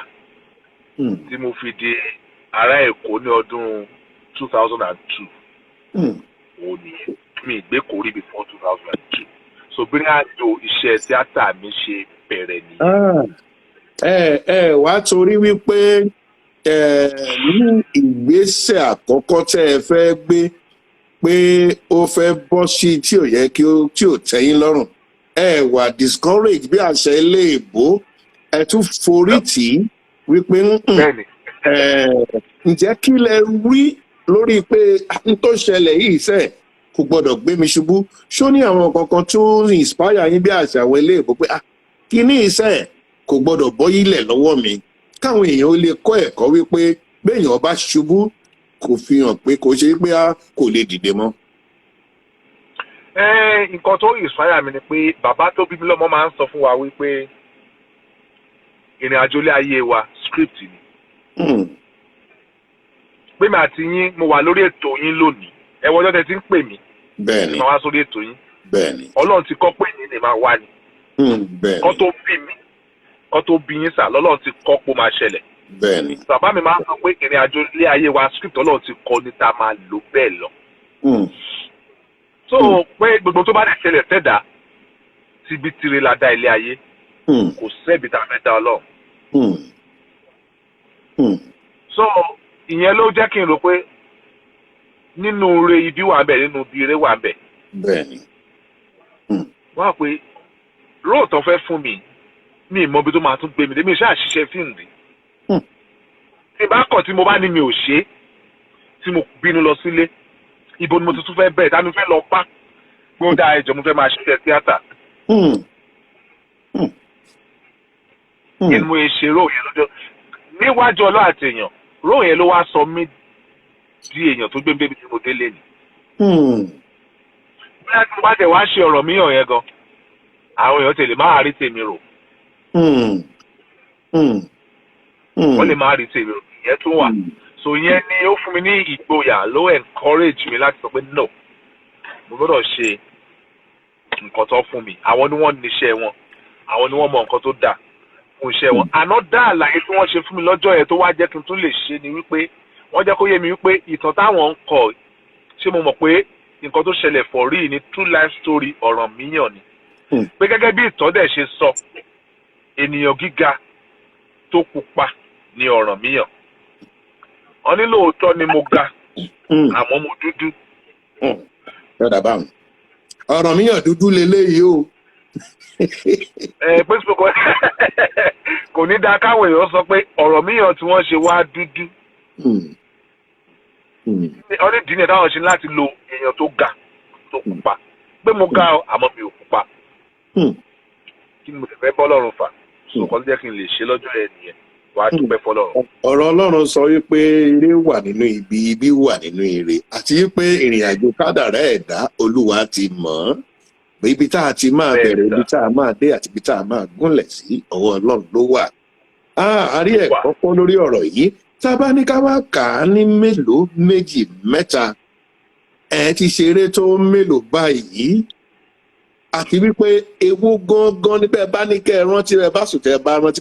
tí mo fi di ará Èkó ní ọdún 2002 òun nìyẹn mi ìgbé kò rí before 2002 so bí ní àjò iṣẹ́ tíátà mi ṣe bẹ̀rẹ̀ nìyẹn. wá torí wípé ní ìgbésẹ̀ àkọ́kọ́ tẹ́ ẹ fẹ́ gbé pé ó fẹ́ bọ́ sí tí ò yẹ tí ò tẹ́yìn lọ́rùn wà discourage bí àṣẹ ilé ìbò ẹ tún forí tì í wípé ǹjẹ́ kí lẹ rí lórí pé n tó ṣẹlẹ̀ yìí sẹ́ẹ̀ kò gbọ́dọ̀ gbé mi ṣubú ṣó ní àwọn kankan tó inspire yín bí àṣà àwọn ilé ìbò pé kí ní iṣẹ́ kò gbọ́dọ̀ bọ́ yílẹ̀ lọ́wọ́ mi káwọn èèyàn ó lè kọ́ ẹ̀kọ́ wípé béèyàn bá ṣubú kò fi hàn pé kò ṣe pé kò lè dìde mọ́. nǹkan tó inspire mi ni pé bàbá tó bí mi lọ́mọ máa ń sọ fún wa wípé ìrìn àjò ilé ayé wa script ni. pé mi àti yín mo wà lórí ètò yín lónìí ẹ wọ́n ọjọ́ tẹ ti ń pè mí. bẹ́ẹ̀ni máa wá sórí ètò yín. bẹ́ẹ̀ni Ọlọ́run ti kọ́ pé yín lè máa wá ni. bẹ́ẹ̀ni kọ́ tó bí mi kọ́ tó bí yín sà lọ́lọ́run ti kọ́ pé ó máa ṣẹlẹ̀. bẹ́ẹ̀ni bàbá mi máa ń sọ pé ìrìn àjò ilé ayé wa script Ọlọ́run ti kọ́ ní tá a máa lò bẹ́ẹ̀ lọ. so pé gbogbo tó bá dẹ̀ ṣẹlẹ̀ fẹ́dà síbi tire la dá ilé ayé kò sẹ́bi tá a fẹ́ dá Ọlọ́run. so ìyẹn ló jẹ́ kí n rò pé nínú ire ibi wà ń bẹ̀ nínú ibi ire wà ń bẹ̀. bẹ́ẹ̀ni. wọ́n á pé róòtọ́ fẹ́ fún mi ní ìmọ̀ bí tó máa tún gbé mi dé mi ṣáà ṣiṣẹ́ fíìmù rí. tí bá kọ̀ tí mo bá ní mi ò ṣe é tí mo bínú lọ sílé ibo ni mo tuntun fẹ́ bẹ̀rẹ̀ tani fẹ́ lọ pa pé ó dá ẹjọ́ mo fẹ́ máa ṣiṣẹ́ tíátà. yẹn ni mo ṣe róò yẹn lọ́jọ́ níwájú Ọlọ́run àti èèyàn róò yẹn ló wá sọ mí di èèyàn tó gbé ń débi tí mo délé ni. bóyá tí mo bá tẹ̀ wá ṣe ọ̀rọ̀ míyàn yẹn gan àwọn èèyàn tẹ̀lé máa rí tèmi rò. wọ́n lè máa rí tèmi rò ìyẹn tó wà. so ìyẹn ni ó fún mi ní ìgboyà ló encourage mi láti sọ pé no mo gbọ́dọ̀ ṣe nǹkan tó fún mi àwọn ni wọ́n níṣẹ́ wọn àwọn ni wọ́n mọ nǹkan tó dà fún iṣẹ́ wọn. àná dá àlàyé tí wọ́n ṣe fún mi lọ́jọ́ yẹn tó wá jẹ́ kí n tún lè ṣe ni wípé wọ́n jẹ́ kó yé mi wípé ìtàn táwọn ń kọ ṣé mo mọ̀ pé nǹkan tó ṣẹlẹ̀ for real ni true life story Ọ̀rànmíyàn ni. pé gẹ́gẹ́ bí ìtàn dẹ̀ ṣe sọ ènìyàn gíga tó pupa ni Ọ̀rànmíyàn. wọ́n ní lóòótọ́ ni mo ga àmọ́ mo dúdú. yọ̀dà báwọn Ọ̀rànmíyàn dúdú leléyìí o. pé kò ní dáa káwọn èèyàn sọ pé Ọ̀rànmíyàn tí wọ́n ṣe wá dúdú. wọ́n ní dín ní táwọn ṣe láti lo èèyàn tó ga tó pupa pé mo ga àmọ́ mi ò pupa. kí ni mo ti fẹ́ bọ́ lọ́rùn fà sọ̀kọ́ ló jẹ́ kí n lè ṣe lọ́jọ́ yẹn nìyẹn wàá dúpẹ́ fọlọ́run. ọ̀rọ̀ Ọlọ́run sọ wípé ire wà nínú ibi ibi wà nínú ire àti wípé ìrìn àjò kádàrá ẹ̀dá Olúwa ti mọ̀ ọ́ ibi tá a ti máa bẹ̀rẹ̀ ibi tá a máa dé àti ibi tá a máa gúnlẹ̀ sí ọwọ́ Ọlọ́run ló wà. a rí ẹ̀kọ́ kọ́ lórí ọ̀rọ̀ yìí tá a bá ní ká wá kà á ní mélòó méjì mẹ́ta ti ṣeré tó mélòó báyìí àti wípé ewu gangan níbẹ̀ bá ní kẹ́ ẹ rántí rẹ bá sùn tẹ́ ẹ bá rántí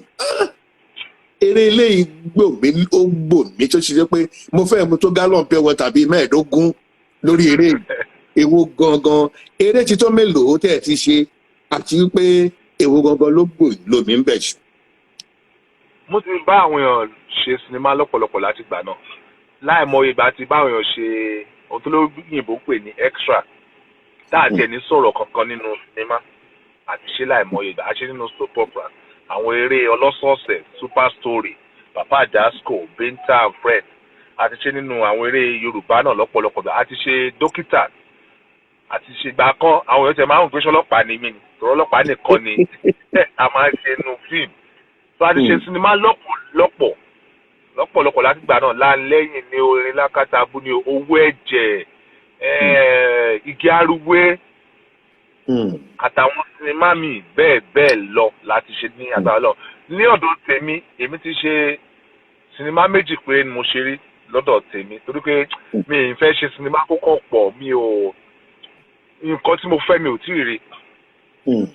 eré eléyìí gbòmí ó gbòmí tó ṣe pé mo fẹ́ mu tó gálọ̀n pé wọ́n tàbí 15 lórí eré ewu gangan eré ti tó mélòó tẹ́ ẹ ti ṣe àti wípé ewu gangan ló gbòmí lómi ń bẹ̀ jù. mo ti bá àwọn èèyàn ṣe sinimá lọ́pọ̀lọpọ̀ láti gbà náà láì mọ ìgbà tí báwọn èèyàn ṣe ohun tó lóyìnbó pè ní extra táàtì ẹni sọ̀rọ̀ kankan nínú sinimá àti ṣe láì mọ ìgbà àṣẹ nínú soap opera àwọn eré ọlọ́sọ̀ọ̀sẹ̀ super story papa Ajasco Binta and Fred àti ṣe nínú àwọn eré Yorùbá náà lọ́pọ̀lọpọ̀ àti ṣe dókítà àti ṣe gbà kan àwọn èèyàn tẹ̀ máa ń gbé ọlọ́pàá ní mí ni tọ́rọ ọlọ́pàá nìkan ni a máa ń ṣe nínú fíìmù tó a ti ṣe sinimá lọ́pọ̀lọpọ̀ láti gbà náà Láńlẹ́yìn ní Orin Lákàtàbú ní Owó Ẹ̀jẹ̀ Igi Arúwé àtàwọn sinimá mi bẹ́ẹ̀ lọ láti ṣe ní àgbà lọ. ní ọ̀dọ̀ tèmi èmi ti ṣe sinimá méjì pé mo ṣe rí lọ́dọ̀ tèmi torí pé mi ì fẹ́ ṣe sinimá kókó pọ̀ mi ò nǹkan tí mo fẹ́ mi ò tí ì rí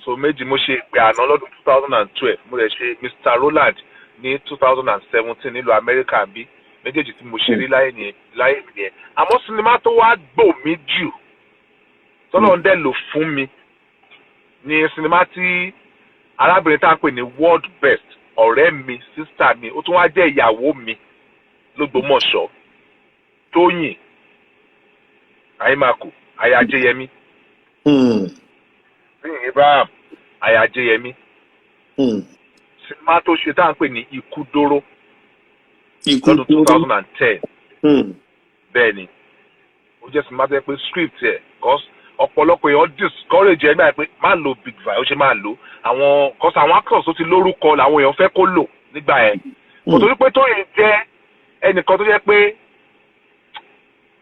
so méjì mo ṣe ìpè àná lọ́dún 2012 mo rẹ̀ ṣe Mr. Roland ní 2017 nílùú Amẹ́ríkà bí méjèèjì tí mo ṣe rí láyé nìyẹn àmọ́ sinimá tó wá gbò mí jù tọ́lọ́ ń dẹ̀ lò fún mi ní sinimá tí arábìnrin tá à ń pè ní world best ọ̀rẹ́ mi sísítà mi ó tún wá jẹ́ ìyàwó mi lógbómọ̀ṣọ́ Tóyìn Àyèmàkù Ayájẹyẹmí Abraham Ayájẹyẹmí sinimá tó ṣe tá à ń pè ní Ikú Dóró lọ́dún 2010 bẹ́ẹ̀ ni ó jẹ́ sinimá tó yẹ pé script ẹ̀ ọ̀pọ̀lọpọ̀ èèyàn discourage ẹ̀ nígbà pé má lo big vi ó ṣe máa lò àwọn actors tó ti lórúkọ làwọn èèyàn fẹ́ kó lò nígbà yẹn kò torí pé Tóyìn jẹ́ ẹnìkan tó jẹ́ pé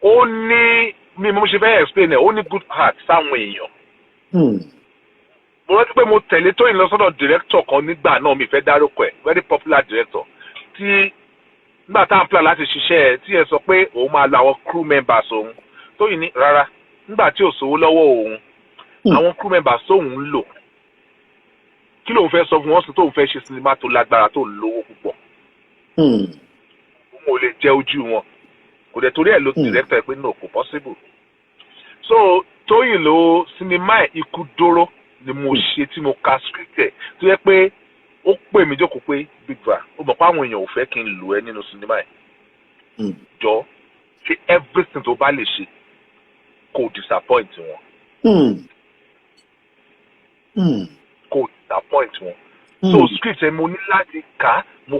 ó ní mi mo ṣe fẹ́ explain ẹ̀ ó ní good heart sáwọn èèyàn mo rántí pé mo tẹ̀lé Tóyìn lọ sọ́dọ̀ director kan nígbà náà mi fẹ́ dárúkọ ẹ̀ very popular director tí nígbà tá à ń plan láti ṣiṣẹ́ ẹ̀ tí ẹ sọ pé òun máa lo àwọn crew members òun Tóyìn ní rárá nígbà tí ò sówó lọ́wọ́ òun àwọn crew members tóun ń lò kí lóun fẹ́ sọ fún wọn sí tóun fẹ́ ṣe sinimá tó lágbára tó lówó púpọ̀ òun ò lè jẹ ojú wọn kò dẹ̀ torí ẹ̀ ló director ẹ̀ pé no kò possible so Tóyìn ló sinimá Ikú Dóró ni mo ṣe tí mo ka script ẹ̀ tó yẹ pé ó pè mí jókòó pé Big Va ó mọ̀ pé àwọn èèyàn ò fẹ́ kí n lò ẹ́ nínú sinimá ẹ̀ jọ ṣe everything tó bá lè ṣe kò disappoint wọn kò disappoint wọn so script ẹ̀ mo ní láti mo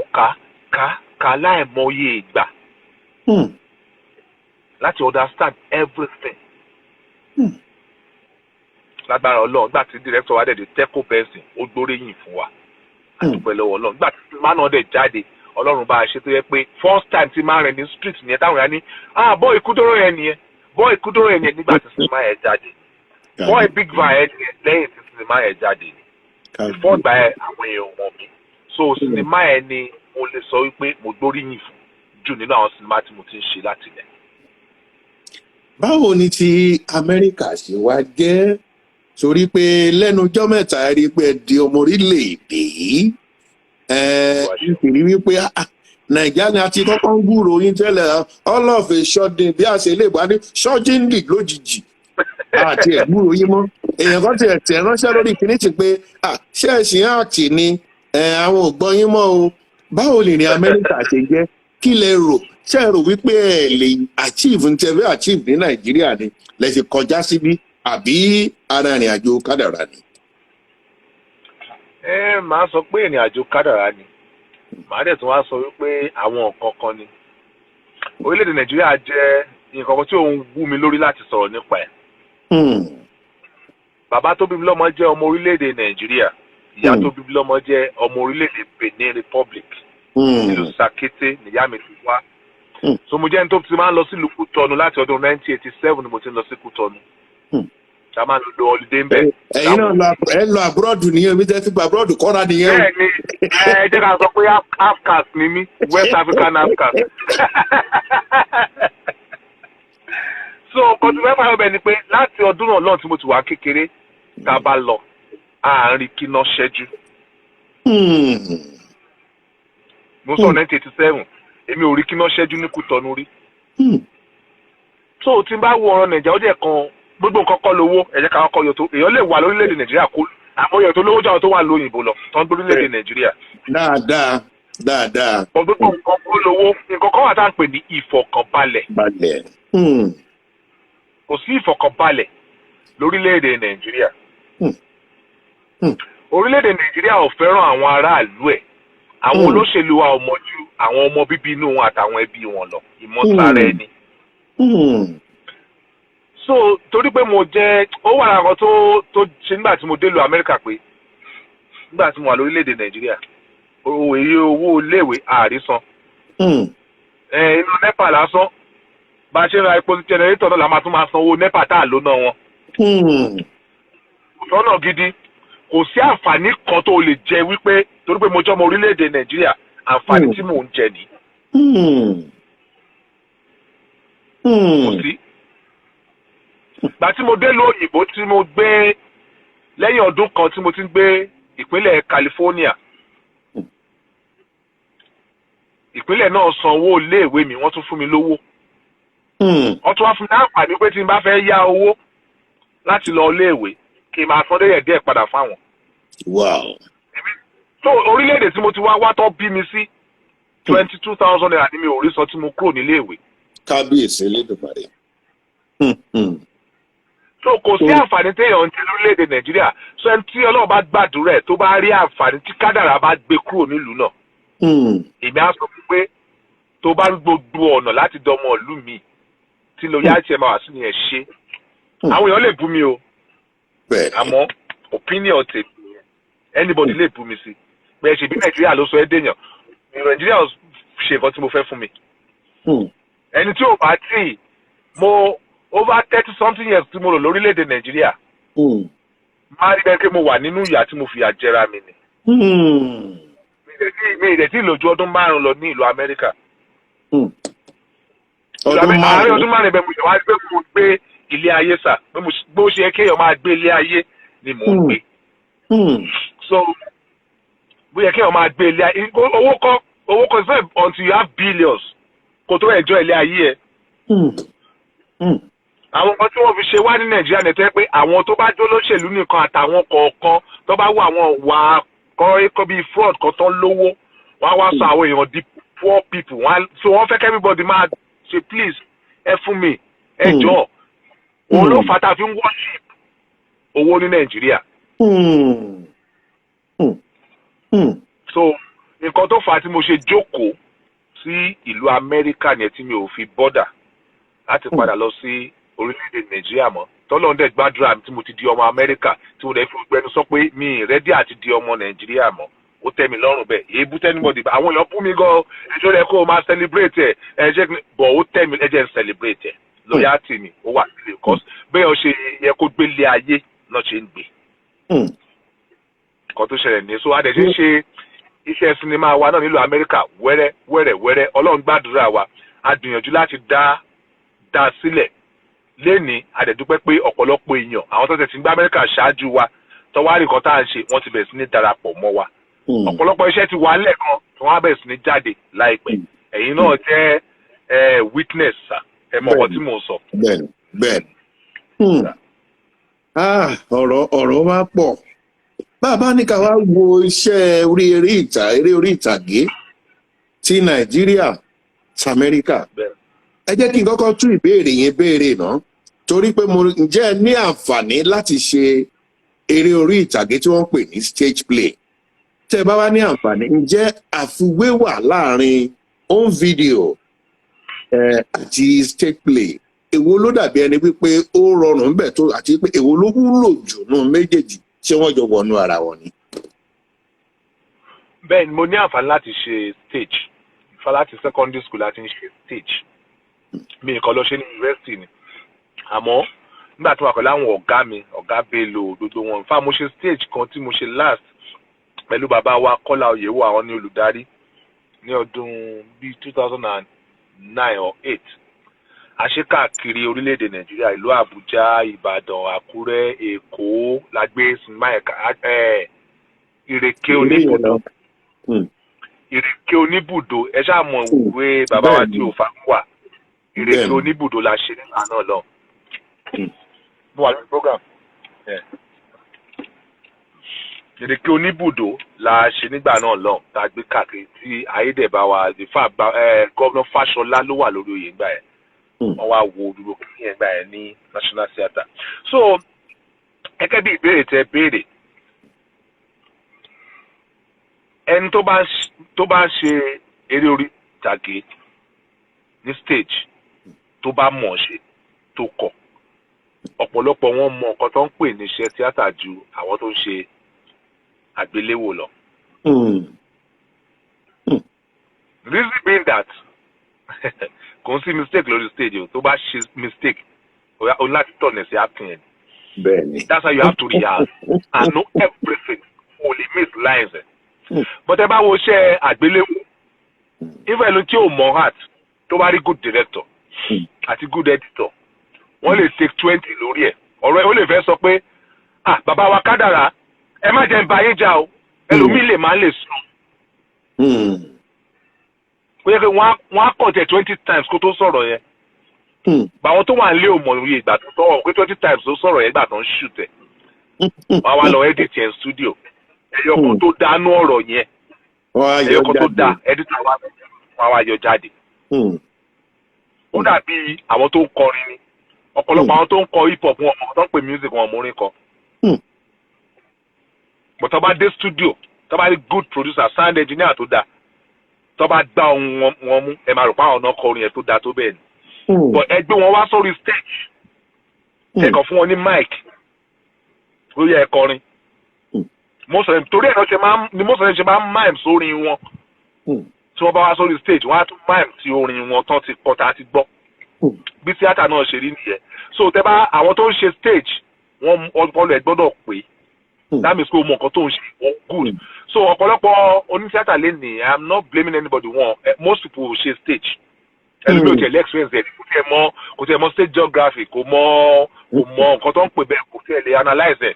kà láìmọye ìgbà láti understand everything lágbára Ọlọ́run gbà tí director wa dẹ̀ tẹ́kọ̀ bẹ́ẹ̀sì ó gbóríyìn fún wa àdúpẹ́ lọ́wọ́ Ọlọ́run gbà tí máa náà dẹ̀ jáde Ọlọ́run bá a ṣe tó yẹ pé first time tí máa rìn ní street nìyẹn táwọn yẹn ní bọ́ Ikú Dóró yẹn nìyẹn bọ́ Ikú Dóró yẹn nígbà tí sinimá yẹn jáde bọ́ Big Va yẹn nìyẹn lẹ́yìn tí sinimá yẹn jáde before gbà yẹn àwọn èèyàn wọ̀n mi so sinimá yẹn ni mo lè sọ wípé mo gbóríyìn fún jù nínú àwọn sinimá tí mo ti ń ṣe láti lẹ̀. báwo ni ti Amẹ́ríkà ṣe wá jẹ́ torí pé lẹ́nu ọjọ́ mẹ́ta rí pé di ọmọ orílẹ̀-èdè yìí nítorí wípé Nàìjíríà ni a ti kọ́kọ́ ń gbúrò yín tẹ́lẹ̀ all of a sudden bí a ṣe lè wá ní sọ́jíǹdì lójijì àti ẹ̀gbúrò yín mọ́ èèyàn kan tẹ̀ ránṣẹ́ lórí ìpínlẹ̀ ti pé ṣé ẹ̀sìn àti ni àwọn ò gbọ́ yín mọ́ o báwo lè ní Amẹ́ríkà ṣe jẹ́ kí lẹ rò ṣe rò wípé ẹ lè achieve ntẹ́fẹ́ achieve ní Nàìjíríà ni lẹ ṣe kọjá síbí àbí ara ìrìn àjò kádàrá ni. màá sọ pé ìrìn àjò kádàrá ni màá dẹ̀ tún wá sọ wípé àwọn nǹkan kan ni orílẹ̀-èdè Nàìjíríà jẹ́ nǹkan kan tí òun wú mi lórí láti sọ̀rọ̀ nípa ẹ̀. bàbá tó bí mi lọ́mọ jẹ́ ọmọ orílẹ̀-èdè Nàìjíríà ìyá tó bí mi lọ́mọ jẹ́ ọmọ orílẹ̀-èdè Benin Republic ìlú Sàkété nìyá mi ti wá so mo jẹ́ ní tó ti máa ń lọ sí ìlú Kútọ́nù láti ọdún 1987 ni mo ti ń lọ sí Kútọ́nù ṣá máa ń lo holiday ń bẹ̀. ẹ̀yin náà lọ abúrọ́dù nìyẹn bí tẹ́ ti gba abúrọ́dù kọ́ra nìyẹn. bẹ́ẹ̀ni jẹ́ ká sọ pé half caste ni mí West African half caste. so nǹkan tí wọ́n máa ń bẹ̀ ni pé láti ọdún náà lọ́n tí mo ti wà kékeré tá a bá lọ àárín kíná ṣẹ́jú. mo sọ 1987 èmi ò rí kíná ṣẹ́jú ní Kútọ́nù rí. so tí n bá wo ọ̀rọ̀ Nàìjíríà ó jẹ́ kan gbogbo nǹkan kọ́ lówó ẹ̀jẹ̀ kan kọ́ yọ̀tọ̀ èèyàn lè wà lórílẹ̀‐èdè Nàìjíríà kó àwọn èèyàn tó lówó jáwọ́ tó wà lóyìnbó lọ tó ń gbé lórílẹ̀‐èdè Nàìjíríà. dáadáa. gbogbo nǹkan kọ́ lówó nǹkan kan wà tá à ń pè ní ìfọ̀kànbalẹ̀. kò sí ìfọ̀kànbalẹ̀ lórílẹ̀‐èdè Nàìjíríà. orílẹ̀‐èdè Nàìjíríà ò fẹ́ràn àwọn aráàlú ẹ̀ àwọn olóṣèlú wa ò mọ̀jú àwọn ọmọ bíbí inú wọn àtàwọn ẹbí wọn lọ ìmọ̀sára ẹni. so torí pé mo jẹ́ ó wà lára kan tó ṣe nígbà tí mo dé lu Amẹ́ríkà pé nígbà tí mo wà lórílẹ̀‐èdè Nàìjíríà owó iléèwé àrísan iná NEPA lásán bá a ṣe ra epo jẹnẹrétọ̀ náà la máa tún máa san owó NEPA tá à ló ná wọn. lọ́nà gidi kò sí àǹfààní kan tó lè jẹ wípé torí pé mo jọ́ ọmọ orílẹ̀‐èdè Nàìjíríà àǹfààní tí mò ń jẹ ní. kò sí. gbà tí mo dé lu òyìnbó tí mo gbé lẹ́yìn ọdún kan tí mo ti ń gbé ìpínlẹ̀ California ìpínlẹ̀ náà san owó iléèwé mi wọ́n tún fún mi lówó wọ́n tún wá fún mi láǹfààní pé tí n bá fẹ́ yá owó láti lọ iléèwé kí n máa san díẹ̀ padà fáwọn. Wow. So orílẹ̀-èdè tí mo ti wá tó bí mi sí 22,000 naira ni mi ò rí sọ tí mo kúrò níléèwé. Kábíyèsí Elédùmarè. So kò sí àǹfààní téèyàn ń jẹ lórílẹ̀-èdè Nàìjíríà so ẹni tí Ọlọ́run bá gbàdúrà ẹ̀ tó bá rí àǹfààní tí kádàrá bá gbé kúrò nílùú náà. Èmi á sọ fún pé tó bá ń gbogbo ọ̀nà láti dọmọ ìlú mi tí lo yá tiẹ̀ máa wà sí nìyẹn ṣe. Àwọn èèyàn lè bú mi o. Àmọ́ opinion tèmi anybody lè bú mi sí. Bẹ́ẹ̀ ṣe bí Nàìjíríà ló sọ ẹ́ dèèyàn. Nàìjíríà ṣe nǹkan tí mo fẹ́ fún mi. Ẹni tí ò bá tì mo over 30 something years tí mo lò lórílẹ̀-èdè Nàìjíríà. Máa rí bẹ́ẹ̀ pé mo wà nínú ìyà tí mo fìyà jẹra mi ni. Mi ìrètí ìlòjú ọdún 5 lọ ní ìlú Amẹ́ríkà. Àárín ọdún 5 bẹ́ẹ̀ mo ṣe wá gbé mo gbé ilé ayé sà bó ṣe yẹ kéèyàn máa gbé ilé ayé ni mò ń gbé. So bó yẹ kéèyàn máa gbé ilé ayé owó kọ́ is not until you have billions kò tó enjoy ilé ayé ẹ. Àwọn nǹkan tí wọ́n fi ṣe wá ní Nàìjíríà nìtẹ́ pé àwọn tó bá jó lóṣèlú nìkan àtàwọn kọ̀ọ̀kan tó bá wọ àwọn wà kọ́ bíi fraud kan tán lówó wọ́n á wá sọ àwọn èèyàn di poor people so wọ́n fẹ́ kí everybody máa ṣe please ẹ fún mi ẹ jọ̀ọ́ òun ló fà tá a fi ń worship owó ní Nàìjíríà. So nǹkan tó fà á tí mo ṣe jókòó sí ìlú Amẹ́ríkà yẹn tí mi ò fi bọ́dà láti padà lọ sí orílẹ̀-èdè Nàìjíríà mọ́ tọ́lọ́run dẹ̀ gbàdúrà mi tí mo ti di ọmọ Amẹ́ríkà tí mo dẹ̀ fi gbẹnu sọ pé mi rẹ́dí àti di ọmọ Nàìjíríà mọ́ ó tẹ́ mi lọ́rùn bẹ́ẹ̀ èébú tẹ́nibọ̀dì àwọn èèyàn bú mi gan ẹjọ́ rẹ kó o máa celebrate ẹ̀ ẹ̀jẹ̀ bọ̀ ó tẹ́ mi ẹ̀jẹ̀ ń celebrate ẹ̀ loyalty mi ó wà sílẹ̀ cause bẹ́ẹ̀ ọ ṣe yẹ kó gbé lé ayé náà ṣe ń gbé. Nǹkan tó ṣẹlẹ̀ ní so adẹ̀ ṣe ń ṣe iṣẹ́ sinimá wa náà nílùú Amẹ́ríkà wẹ́rẹ́ Ọlọ́run gbàdúrà wa a gbìyànjú láti dá sílẹ̀ lénìí àdẹ̀dúpẹ́ pé ọ̀pọ̀lọpọ̀ èèyàn àwọn tó tẹ̀ sí ń gbá Amẹ́ríkà ṣáájú wa tọ́wárí kan tá à ń ṣe wọ́n ti bẹ̀rẹ̀ sí ní darapọ̀ mọ́ wa ọ̀pọ̀lọpọ̀ iṣẹ́ ti wà lẹ́ẹ̀kan tí wọ́n á bẹ̀rẹ̀ sí ní jáde láìpẹ́ ẹ̀yin náà jẹ́ witness ẹ mọ̀ ọkọ tí mò ń sọ. Bẹ́ẹ̀ni. Ọ̀rọ̀ wa pọ̀ bàbá ní ká wá wo iṣẹ́ eré orí ìtàgé ti Nàìjíríà ti Amẹ́ríkà ẹ jẹ́ kí n kọ́kọ́ tún ìbéèrè yẹn béèrè náà torí pé mo ǹjẹ́ ní àǹfààní láti ṣe eré orí ìtàgé tí wọ́n pè ní stage play tẹ́ bá wá ní àǹfààní ǹjẹ́ àfiwé wà láàrin home video àti stage play èwo ló dàbí ẹni wípé ó rọrùn bẹ́ẹ̀ tó àti pé èwo ló wúlò jù nù méjèèjì ṣé wọ́n jọ wọnú ara wọn ni. Bẹ́ẹ̀ ni mo ní àǹfààní láti ṣe stage láti secondary school láti ń ṣe stage mi nǹkan lọ ṣe ní university ni àmọ́ nígbà tí wọ́n kọ́ láwọn ọ̀gá mi ọ̀gá Bello gbogbo wọn fáwọn mo ṣe stage kan tí mo ṣe last pẹ̀lú bàbá wa Kọ́lá Oyèwò àwọn ní olùdarí ní ọdún bíi 2009 or 8 àṣekáàkiri orílẹ̀-èdè Nàìjíríà ìlú Àbújá Ìbàdàn Àkúrẹ́ Èkó lágbé sinimá Ìrèké Oníbùdó Ìrèké Oníbùdó ẹ ṣáà mọ̀ ìwé bàbá wa tí ò fà ń wà Ìrèké Oníbùdó la ṣe nígbà náà lọ. Mo wà lórí program. Ìrèké Oníbùdó la ṣe nígbà náà lọ tá a gbé káàkiri tí ayédèbáwa gọ́vnà Fáṣọlá ló wà lórí oyè ńgbà yẹn. Wọ́n wá wo dúró kí yẹn gbà yẹn ní National Theatre. So gẹ́gẹ́ bí ìbéèrè tẹ béèrè ẹni tó bá ń ṣe eré orí ìtàgé ní stage tó bá mọ̀ ṣe tó kọ̀ ọ̀pọ̀lọpọ̀ wọn mọ nǹkan tó ń pè ní iṣẹ́ tíátà ju àwọn tó ń ṣe àgbéléwò lọ. Reason being that kò ń sí mistake lórí stage o tó bá ṣe mistake o láti tọ̀nà sí acting ẹ̀. That's how you have to react and know everything o lè miss lines ẹ̀. But ẹ bá wo iṣẹ́ àgbéléwò even ẹni tí ò mọ heart tó bá rí good director àti good editor wọ́n lè take 20 lórí ẹ̀ ọ̀rọ̀ ẹ̀ ó lè fẹ́ sọ pé bàbá wa Kádàrá ẹ má jẹ́ ń ba yín jà o ẹlòmíì lè máa lè sùn ó yẹ kí wọ́n á kọ̀ tẹ̀ 20 times kó tó sọ̀rọ̀ yẹn báwọn tó wà nílé ò mọ̀ lórí ìgbà tó sọ̀rọ̀ pé 20 times tó sọ̀rọ̀ yẹn ìgbà tó ń shoot ẹ̀ wọ́n á wá lọ edit yẹn studio ẹ̀yọ̀kan tó dánú ọ̀rọ̀ yẹn ẹ̀yọ̀kan tó dá editor wa wọ́n á wá yọ jáde ó dàbí àwọn tó ń kọrin ni ọ̀pọ̀lọpọ̀ àwọn tó ń kọ hip hop wọn tó ń pè music wọn mórin kọ but tó bá dé studio tó bá rí good producer sound engineer tó dáa tó bá gbá ohun wọn mú ẹ máa rò pé àwọn náà kọrin yẹn tó dáa tó bẹ́ẹ̀ ni but ẹ gbé wọn wá sórí stage ẹ̀kọ́ fún wọn ní mic ó yẹ ẹ kọrin torí ẹ̀ náà ṣe máa ń mime sórí wọn tí wọ́n bá wá sórí stage wọ́n á tún mime sí orin wọn tán ti kọ́ tá a ti gbọ́ bí tíátà náà ṣe rí nìyẹn so tẹ́ bá àwọn tó ń ṣe stage wọ́n ọpọlọ ẹ̀ gbọ́dọ̀ pé that means pé o mọ nǹkan tó ń ṣe wọ́n good so ọ̀pọ̀lọpọ̀ onítíátà lè ní I am not blaming anybody most people ṣe stage ẹlòmíì ò tiẹ̀ experience ẹ̀ kò tiẹ̀ mọ stage geography kò mọ nǹkan tó ń pè bẹ́ẹ̀ kò tiẹ̀ lè analyse ẹ̀.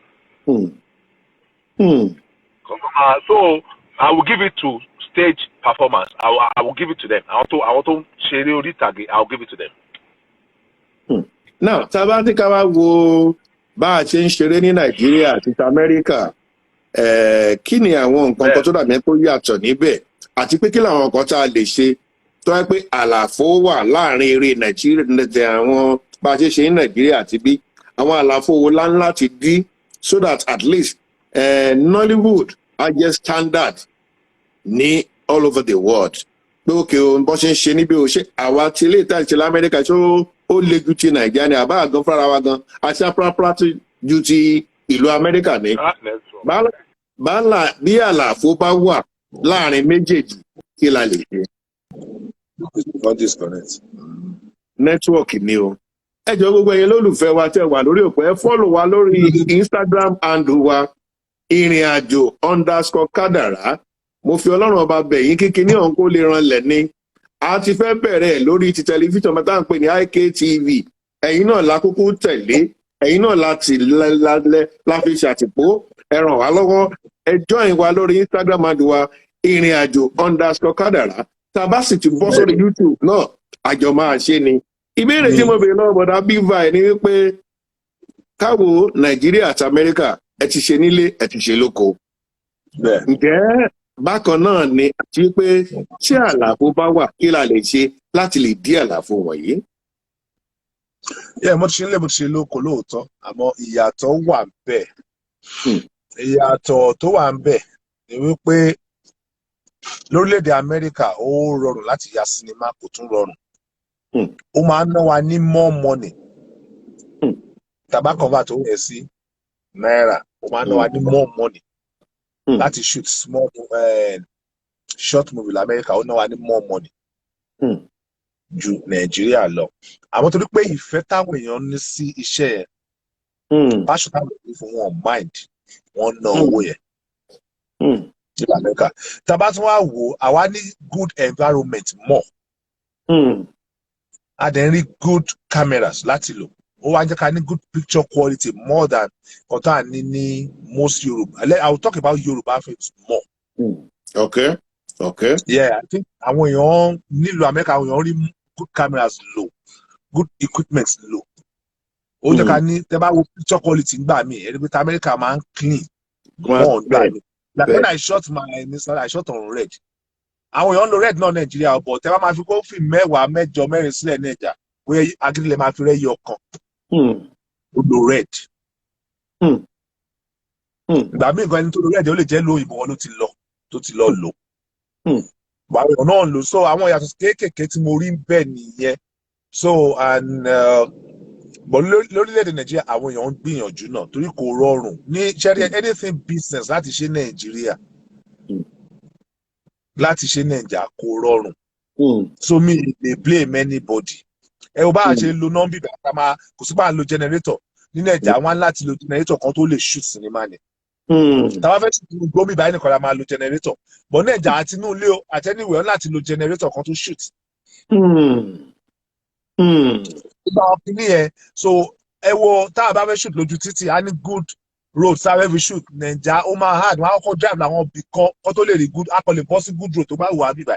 So I will give it to stage performance. I will give it to them. Àwọn tó ṣeré orí ìtàgé, I will give it to them. Now, tá a bá ní ká wá wo bá a ṣe ń ṣeré ní Nàìjíríà àti Amẹ́ríkà, kí ni àwọn nǹkan kan tó dàbí pé ó yàtọ̀ níbẹ̀ àti pé kí làwọn nǹkan tá a lè ṣe tó wá pé àlàfo wà láàrin eré Nàìjíríà àwọn bá a ṣe ṣe ní Nàìjíríà àti bí àwọn àlàfo wo láńlá ti dí so that at least Nollywood á jẹ́ standard ní all over the world pé òkè o bó ṣe ń ṣe níbi ò ṣe àwa tí ilé ìta ìṣẹ̀lẹ̀ Amẹ́ríkà tó ó le ju ti Nàìjíríà ní àbá àgàn fúnra wa gan àti aprápra ju ti ìlú Amẹ́ríkà ní. Bàálà bí àlàfo bá wà láàrin méjèèjì kí la lè ṣe. Nẹ́tíwọ̀kì ni o. Ẹ jọ̀ọ́ gbogbo ẹ̀yin lólùfẹ́ wa tẹ́ wà lórí òpó ẹ fọ́lò wa lórí Instagram handle wa ìrìnàjò_Kádàrá. Mo fi Ọlọ́run ọba bẹ̀ yín kíkiní ọ̀hún kó lè ranlẹ̀ ni. A ti fẹ́ bẹ̀rẹ̀ lórí ti tẹlifíṣàn bá tá à ń pè ní IKTV. Ẹ̀yin náà la kúkú tẹ̀lé. Ẹ̀yin náà la fi ṣàtìpó. Ẹ ràn wá lọ́wọ́. Ẹ join wa lórí Instagram handle wa ìrìnàjò_Kádàrá. Tá a bá sì ti bọ́ sórí YouTube náà, àjọ máa ṣe ni. Ìbéèrè tí mo béèrè lọ́wọ́ bọ̀dá Bivai ni wípé káwo Nàìjíríà àti Amẹ́ríkà ẹ ti ṣe nílé ẹ ti ṣe lóko. Ǹjẹ́ bákan náà ni àti wípé tí àlàfo bá wà kí la lè ṣe láti lè dí àlàfo wọ̀nyí? Mo ti ṣe nílé mo ti ṣe lóko lóòótọ́ àmọ́ ìyàtọ̀ wà bẹ́ẹ̀. Ìyàtọ̀ tó wà ń bẹ̀ ni wípé lórílẹ̀‐èdè Amẹ́ríkà ó rọrùn láti ya sinimá kò tún rọrùn. Ó máa ń ná wa ní more money. Tàbá convert owó yẹn sí náírà ó máa ń ná wa ní more money. Láti shoot small short movie l'Amẹ́ríkà ó ná wa ní more money. Ju Nàìjíríà lọ. Àmọ́ torí pé ìfẹ́ táwọn èèyàn ní sí iṣẹ́ yẹn. Passion táwọn èèyàn fún wọn mind wọ́n ná owó yẹn. Ní Amẹ́ríkà. Tàbá tún wá wò àwa ní good environment more. A dẹ̀ ń rí good cameras láti lò. Ó wá jẹ́ ká ní good picture quality more than kọ́tà ní most Yoruba. I will talk about Yoruba films more. Okay. Yeah, I think àwọn èèyàn nílùú Amẹ́ríkà àwọn èèyàn rí good cameras lò, good equipment lò. Ó jẹ́ ká ní tẹ́ bá wo picture quality ńgbà mí ẹni pé Amẹ́ríkà máa ń clean more gbà mí. Like when I shot my Instagram, I shot on red. Àwọn èèyàn lo red náà Nàìjíríà ọ̀bọ̀ tẹ́ bá máa fi kó fíìmù mẹ́wàá mẹ́jọ mẹ́rin sílẹ̀ Nàìjà bóyá agídílẹ̀ máa fi rẹ́ yọ kan. Ó lo red. Ìgbà míì gan ẹni tó lo red ó lè jẹ́ lo ìbò wọn tó ti lọ lò. Àwọn èèyàn náà lò so àwọn ìyàtọ̀ kéékèèké tí mo rí bẹ́ẹ̀ nìyẹn. So and but lórílẹ̀‐èdè Nàìjíríà àwọn èèyàn ń gbìyànjú náà torí kò rọrùn ní ṣẹ́rí anything business láti ṣe Nàìjíríà. Láti ṣe Nàìjà kò rọrùn. So mi lè blame anybody. Ẹ ò bá a ṣe lo nọ́mbì bàtà máa kò sí bá a lo generator ní Nàìjà wọn láti lo generator kan tó lè shoot sinimá ni. Tàwa fẹ́ ṣe gbómi báyìí nìkan la máa lo generator but Nàìjà àti inú ilé o àtẹniwẹ̀ láti lo generator kan tó shoot. Nígbà wọn kì í nìyẹn so ẹ wo tá a bá fẹ́ shoot lójú títì a ní good road sáré fi shoot Naija ó máa hard wọn á kọ́kọ́ drive làwọn bì kọ́ tó lè rí good akọlẹ̀ bọ́ sí good road tó bá wù á bíbá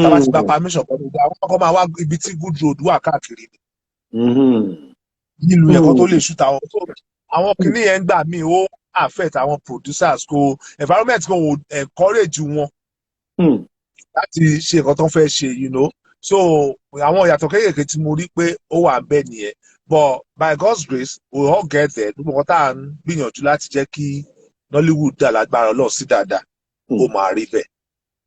tábà ti gba permission kan nígbà wọn kọ́ máa wá ibi tí good road wà káàkiri nílùú yẹn kan tó lè shoot àwọn kìnìún yẹn gbà míì ó affect àwọn producers kò environment kan ò encourage wọn láti ṣe nǹkan tó ń fẹ́ ṣe so àwọn ìyàtọ̀ kéékèèké tí mo rí pé ó wà bẹ́ẹ̀ nìyẹn but by God's grace we all get there gbogbo nǹkan tá à ń gbìyànjú láti jẹ́ kí Nollywood dà lágbára Ọlọ́run sí dáadáa ó máa rí bẹ́ẹ̀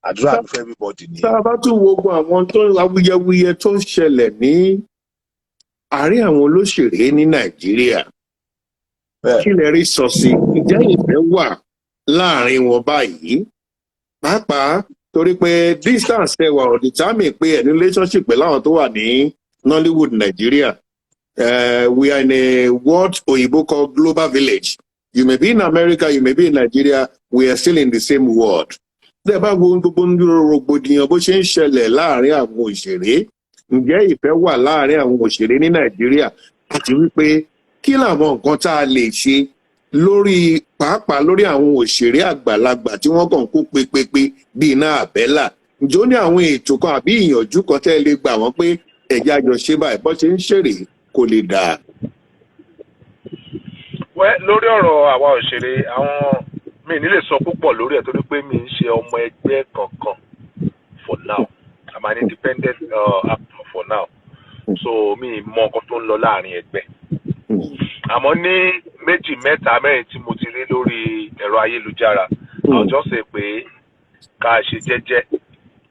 àdúrà mi fún everybody nìyẹn. tá a bá tún wo gbogbo àwọn tó awuyewuye tó ń ṣẹlẹ̀ ní àárín àwọn olóṣèré ní Nàìjíríà kí lè rí sọ sí ìjẹ́ ìfẹ́ wà láàrin wọn báyìí pàápàá torí pé distance ẹ wà determine pé ẹni relationship pẹ̀lú àwọn tó wà ní Nollywood Nàìjíríà we are in a what òyìnbó call global village. You may be in America, you may be in Nigeria, we are still in the same world. Tẹ́ bá wo gbogbo rògbòdìyàn bó ṣe ń ṣẹlẹ̀ láàrin àwọn òṣèré, ǹjẹ́ ìfẹ́ wà láàrin àwọn òṣèré ní Nàìjíríà àti wípé kí làwọn nǹkan tá a lè ṣe lórí pàápàá lórí àwọn òṣèré àgbàlagbà tí wọ́n kàn kó pépépé bí iná àbẹ́là. Ǹjẹ́ ó ní àwọn ètò kan àbí ìyànjú kan tẹ́ lè gbà wọ́n pé ẹ̀jẹ̀ àjọṣe báyìí bó ṣe ń ṣèrè kò lè dáa. Lórí ọ̀rọ̀ àwa òṣèré àwọn mi ní lè sọ púpọ̀ lórí ẹ̀ torí pé mi ń ṣe ọmọ ẹgbẹ́ kankan for now I'm an independent actor for now so mi mọ nǹkan tó ń lọ láàrin ẹgbẹ́ àmọ́ ní méjì mẹ́ta mẹ́rin tí mo ti rí lórí ẹ̀rọ ayélujára àwọn jọ ṣe pé ká ṣe jẹ́jẹ́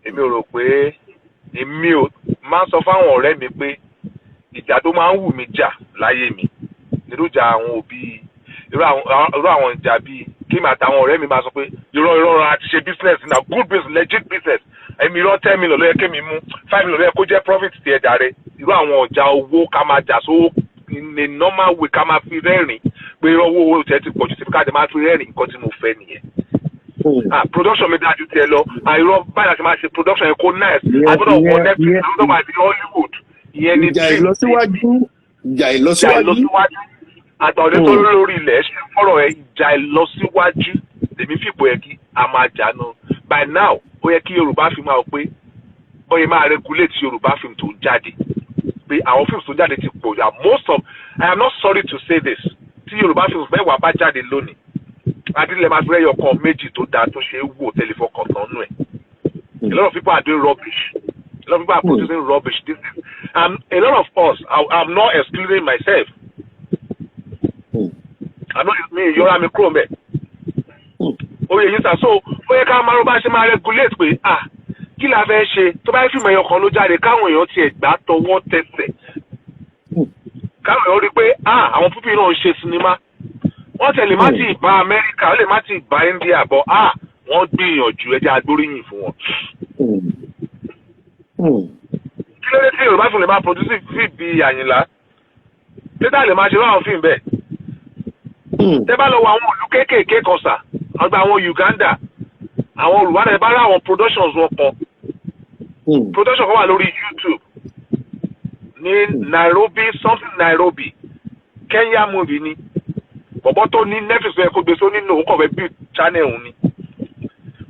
èmi ò rò pé èmi ò máa ń sọ fáwọn ọ̀rẹ́ mi pé ìjà tó máa ń wù mí jà láyé mi nírújà àwọn òbí irú àwọn ìjà bíi kí mi àtàwọn ọ̀rẹ́ mi máa sọ pé irọ́ àti ṣe business na good business legit business èmi irọ́ 10 million ló yẹ kémi mú 5 million ló yẹ kó jẹ́ profit ti ẹ̀dá rẹ̀ irú àwọn ọjà owó ká máa jà sówó in a normal way ká máa fi rẹ́rìn pé owó tẹ̀ ti pọ̀jù sí káàdé máa fi rẹ́rìn nǹkan tí mo fẹ́ nìyẹn. Production mi dájú tiẹ̀ lọ irọ́ báyìí láti máa ṣe production yẹn kó nice agbọ́dọ̀ wọ Netflix agbọ́dọ̀ máa di Hollywood ìyẹn ni ìjà ìlọsíwájú àtọ̀dé tó lórí ilẹ̀ ṣe fọ́rọ̀ ẹ̀ ìjà ìlọsíwájú lèmi fìbò yẹ kí a máa jà náà by now ó yẹ kí Yorùbá film máa pé bóyá máa regulate Yorùbá film tó jáde pé àwọn films tó jáde ti pọ̀ jà most of I am not sorry to say this tí Yorùbá films mẹ́wàá bá jáde lónìí adílẹ̀ máa fẹ́ yọkan méjì tó dáa tó ṣe é wò tẹlifọkàn tán nù ẹ̀ a lot of people are doing rubbish a lot of people are producing rubbish this is a lot of us I'm not excluding myself. àná mi yọra mi kúrò mẹ́ oyè yìí sà so ó yẹ ká máa ló bá ṣe máa regulate pé kí la fẹ́ ṣe tó bá yẹ fíìmù ẹ̀yọ kan ló jáde káwọn èèyàn tiẹ̀ gbà tọwọ́ tẹsẹ̀ káwọn èèyàn rí i pé àwọn púpì náà ń ṣe sinimá wọ́n tẹ̀lé má ti bá Amẹ́ríkà ó lè má ti bá India bọ̀ wọ́n gbìyànjú ẹjẹ́ agbóríyìn fún wọn. kí ló dé tí Yorùbá fún lè máa produce fíìmù bíi Àyìnlá tẹ́tà lè máa ṣe láwọn fíìmù bẹ́ẹ̀. tẹ́ bá lọ wọ àwọn ìlú kéékèèké kan sà ọgbà àwọn Uganda àwọn olùwádà ẹ bá rí àwọn productions wọn kan production kan wà lórí YouTube ní Nairobi Kenya movie ni bọ̀bọ̀ tó ní Netflix ẹ kó gbé só nínú òun kàn fẹ́ bí channel òun ni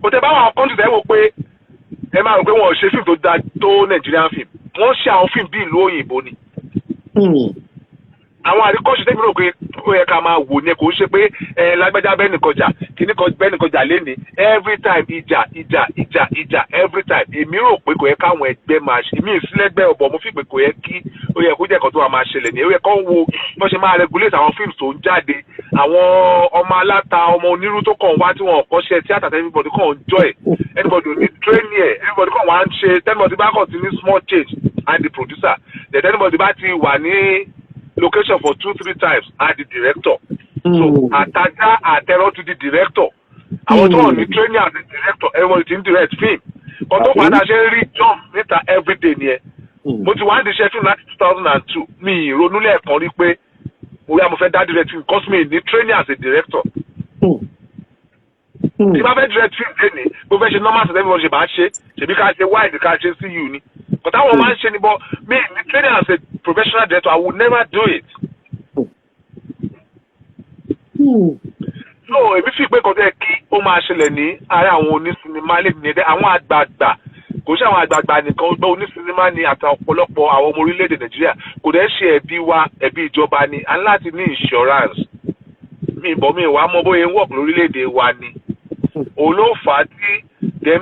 kò tẹ́ bá àwọn countries ẹ wò pé ẹ máa rò pé wọn ò ṣe fíìmù tó dáa tó Nigerian film wọ́n ṣe àwọn fíìmù bí ìlú òyìnbó ni. àwọn àríkọ́ṣe tẹ́mi rò pé ó yẹ ká máa wò ní kò ń ṣe pé lágbájá bẹ́ẹ̀ nìkọjà kíní kan bẹ́ẹ̀ nìkọjà léni every time ìjà every time èmi rò pé kò yẹ káwọn ẹgbẹ́ máa ṣe mí ìsílẹ̀gbẹ́ ọ̀bọ̀ mo fi pé kò yẹ kí ó yẹ kó jẹ́ ẹ̀kọ́ tó wà máa ṣẹlẹ̀ ní ó yẹ kó wo bó ṣe máa regulate àwọn fíìmù tó ń jáde àwọn ọmọ aláta ọmọ onírú tó kàn wá tí wọn kọ́ṣẹ́ tíátà tí everybody kàn ń joy anybody ní training ẹ̀ everybody kàn wá ń ṣe anybody bá kàn ti ní small change and the producer then anybody bá ti wà ní location for 2-3 times at the director. So àtajà àtẹrọ to the director. Àwọn tó wà ní training as the director everybody ti ń direct film. Kan tó padà ṣe ń rí job níta everyday nìyẹn. Mo ti wá ń diṣẹ́ film láti 2002. Mi ìrònú lẹ́ẹ̀kan rí pé bóyá mo fẹ́ dá direct film because mi ní training as a director. Tí bá fẹ́ direct film lẹ́nìí, bó fẹ́ ṣe normal set everybody ṣe bá ṣe, ṣèbí ká ṣe wide ká ṣe CU ni. But àwọn máa ń ṣe ni bọ́ mi ní training as a professional director I would never do it. so èmi fi pé kan tẹ́ kí ó máa ṣẹlẹ̀ ní ara àwọn onísinimá lè ní ẹ̀dẹ́ àwọn àgbààgbà kò ṣe àwọn àgbààgbà nìkan gbọ́ onísinimá ni àti ọ̀pọ̀lọpọ̀ àwọn ọmọ orílẹ̀-èdè Nàìjíríà kò dẹ̀ ṣe ẹ̀bí wa ẹ̀bí ìjọba ni a ní láti ní insurance mi wàá mọ bóyá ń work lórílẹ̀-èdè wa ni òun ló fà á tí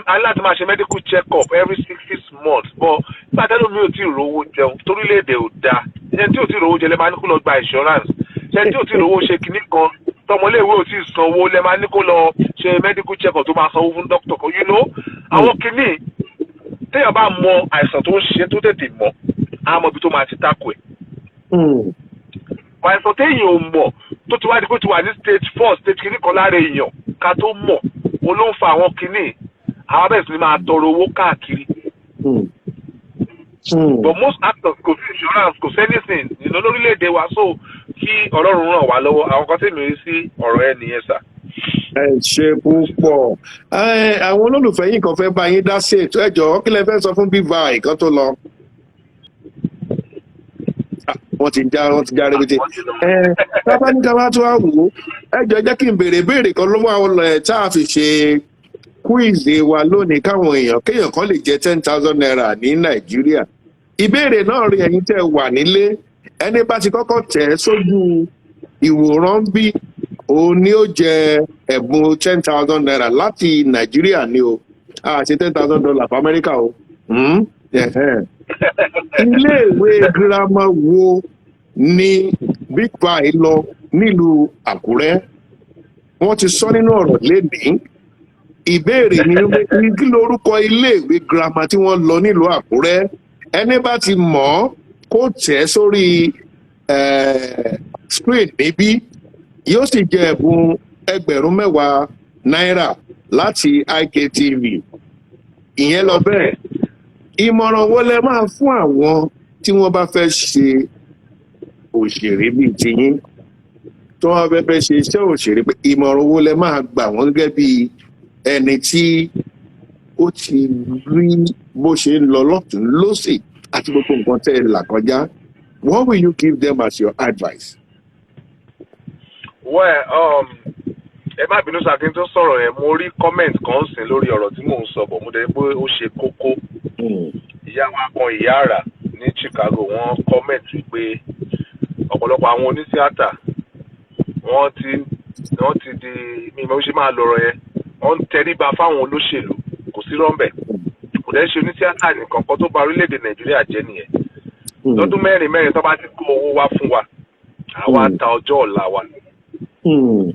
a ní láti máa ṣe medical check up every 6 months but pàtẹ́lú mi ò tí ì rówó jẹun torílẹ̀-èdè ò dáa ẹni tí ò tí ì rówó jẹ lẹ́ máa ní kó lọ gba insurance ẹni tí ò tí ì rówó ṣe kinní kan tọmọléèwé ò tí ì sanwó lẹ́ máa ní kó lọ ṣe medical check up tó máa sanwó fún doctor kan àwọn kinní téèyàn bá mọ àìsàn tó ń ṣe tó tètè mọ̀ á mọ ibi tó máa ti tako ẹ̀. àìsàn téèyàn ò mọ̀ tó ti wá di pé ti wà ní stage 4 stage kinní kan lára èèyàn ká tó mọ̀ òun ló ń fa àwọn kinní àwọn abẹ́rẹ́ sí ni máa tọrọ owó káàkiri. But most actors kò sí insurance kò sí anything lórílẹ̀‐èdè wa so kí Ọlọ́run ràn wá lọ́wọ́ àwọn kan tèmi rí sí ọ̀rọ̀ ẹ nìyẹn sà. Ẹ ṣe púpọ̀ àwọn olólùfẹ́ yìí kan fẹ́ bá yín dá sí ètò ẹ̀jọ̀ kí lẹ fẹ́ sọ fún bíbá ìkan tó lọ. Wọ́n ti já rẹpẹtẹ. Tábà ní ká wá tó wá wò ó ẹ̀jọ̀ jẹ́ kí n béèrè kan lọ́wọ́ àwọn ọ̀lẹ̀ tá a fi ṣe kúìzì wa lónìí káwọn kéèyàn kan lè jẹ 10,000 naira ní Nàìjíríà. Ìbéèrè náà rí ẹ̀yin tẹ́ wà nílé ẹni bá ti kọ́kọ́ tẹ̀ sójú ìwòran bí òun ni ó jẹ ẹ̀bùn 10,000 naira láti Nàìjíríà ni o àti $10,000 fún Amẹ́ríkà o. Iléèwé girama wo ni Big Bai lọ nílùú Àkúrẹ́? Wọ́n ti sọ nínú ọ̀rọ̀ lénìí. Ìbéèrè ni kí lorúkọ iléèwé girama tí wọ́n lọ nílùú Àkúrẹ́? Ẹni bá ti mọ̀ ọ́ kó tẹ̀ sórí screen níbí yóò sì jẹ ẹ̀bùn 10,000 náírà láti IKTV. Ìyẹn lọ bẹ́ẹ̀. Ìmọ̀ràn wo lẹ máa fún àwọn tí wọ́n bá fẹ́ ṣe òṣèré bíi tiyín tó wọ́n fẹ́ ṣe iṣẹ́ òṣèré pé ìmọ̀ràn wo lẹ máa gbà wọ́n gẹ́gẹ́ bí ẹni tí ó ti rí bó ṣe ń lọ lọ́tún lósì àti gbogbo nǹkan tẹ́ ẹ là kọjá? What will you give them as your advice? Well, ẹ má bínú sáà kí n tó sọ̀rọ̀ yẹn mo rí comment kan sìn lórí ọ̀rọ̀ tí mò ń sọ bọ̀ mo dẹ̀ pé ó ṣe kókó. Ìyá wa kan ìyá àrà ní Chicago wọ́n comment wípé ọ̀pọ̀lọpọ̀ àwọn onítíátà wọ́n ti di mímọ́ bí ṣe máa lọ̀rọ̀ yẹn wọ́n ń tẹríba fáwọn olóṣèlú kò sí rọ́ńbẹ̀ kò dẹ̀ ṣe onítíátà nìkan kan tó bà orílẹ̀-èdè Nàìjíríà jẹ́ nìyẹn. Lọ́dún mẹ́rin tó bá ti kó owó wá fún wa àwa ta ọjọ́ ọ̀la wa.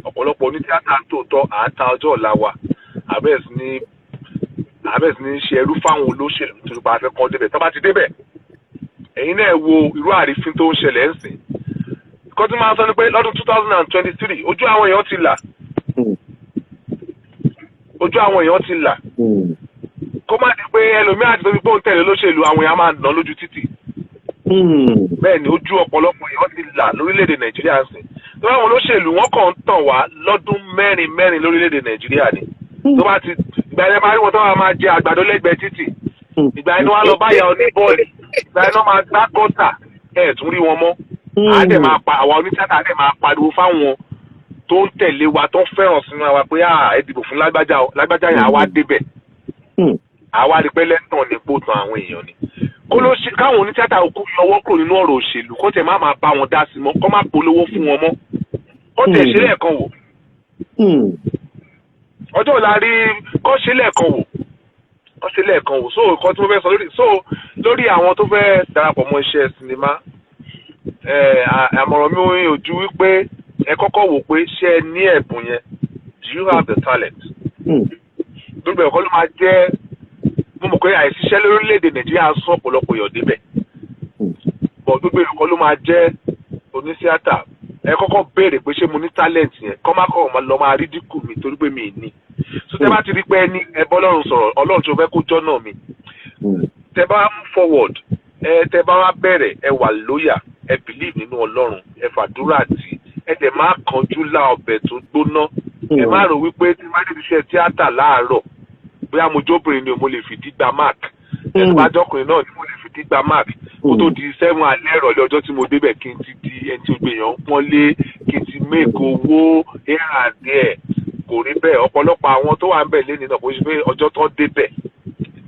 Ọ̀pọ̀lọpọ̀ onítíátà tòótọ́ à ń ta ọjọ́ ọ̀la wa àbẹ́ẹ̀sì ní ṣe ẹrú fáwọn olóṣèlú tó bá fẹ́ kọ́ débẹ̀ tó bá ti débẹ̀ ẹ̀yin náà wo irú àrífín tó ń ṣẹlẹ̀ ń sìn. Kọ́ tí máa sọ ni pé lọ́dún 2023 ojú àwọn èèyàn ti là kó má di pé ẹlòmíràn ti tóbi pé òun tẹ̀lé olóṣèlú àwọn èèyàn máa nà lójú títì. Bẹ́ẹ̀ ni ojú ọ̀pọ̀lọpọ̀ èèyàn ti là lórílẹ̀‐èdè Nàìjíríà sìn. Tó bá wọn olóṣèlú wọn kàn ń tàn wá lọ́dún mẹ́rin lórílẹ̀‐èdè Nàìjíríà ni. Tó bá ti ìgbà yẹn máa rí wọn tó máa jẹ àgbàdo lẹ́gbẹ̀ẹ́ títì. Ìgbà yẹn wọn á lọ báyà oníbọ́ọ̀lì. Ìgbà yẹn wọn máa gbá gọ́tà ẹ̀ tún rí wọn mọ́. Àdè máa pa àwọn onítíátà àdè máa pariwo fáwọn tó ń tẹ̀lé wa tó ń fẹ́ràn sínú wa pé ẹ dìbò fún lágbájá yẹn àwa débẹ̀. Àwa rí pé lẹ́tàn ní pò tán àwọn èèyàn ni. Káwọn onítíátà yọwọ́ kúrò nínú ọ̀rọ̀ òṣèlú kó tẹ̀ má máa bá wọn dá sí mọ́ kó má polówó fún wọn mọ́ kó tẹ̀ ṣe lẹ́ẹ̀kan wò. Ọjọ́ ọ̀la rí kó ṣe lẹ́ẹ̀kan wò so nǹkan tí mo fẹ́ sọ lórí àwọn tó fẹ́ darapọ̀ mọ́ iṣẹ́ sinimá àmọ̀ràn mi ò ju wípé ẹ kọ́kọ́ wò pé ṣé ẹ ní ẹ̀bùn yẹn do you have the talent? Gbogbo ẹ̀kọ́ ló máa jẹ́ mo mọ̀ pé àìsíṣẹ́ lórílẹ̀‐èdè Nàìjíríà sún ọ̀pọ̀lọpọ̀ èèyàn débẹ̀ bọ̀ gbogbo ẹ̀kọ́ ló máa jẹ́ onítíátà ẹ kọ́kọ́ béèrè pé ṣé mo ní talent yẹn kọ́ má kọ́ lọ máa rí dínkù mi torí pé mi ì ní so tẹ́ bá ti rí pé ẹni ẹ bọ́ Ọlọ́run sọ̀rọ̀ Ọlọ́run tó fẹ́ kó jọ́nà mi tẹ́ bá move forward tẹ́ bá wá bẹ̀rẹ̀ ẹ wà lóyà ẹ believe nínú Ọlọ́run ẹ fàdúrà tì ẹ dẹ̀ má kánjú lá ọbẹ̀ tó gbóná ẹ má rò wípé tí má débi iṣẹ́ tíátà láàárọ̀ bóyá mo jóbìnrin ni mo lè fìdí gba mark ẹni bá jọkùnrin náà ni mo lè fìdí gba mark kó tó di 7 alẹ́ ìrọ̀lẹ́ ọjọ́ tí mo débẹ̀ kí n ti di ẹni tí ó gbèyàn pọ́n lé kí n ti make owó here and there kò rí bẹ́ẹ̀ ọ̀pọ̀lọpọ̀ àwọn tó wà ń bẹ̀ lẹ́ni náà kò sí pé ọjọ́ tó débẹ̀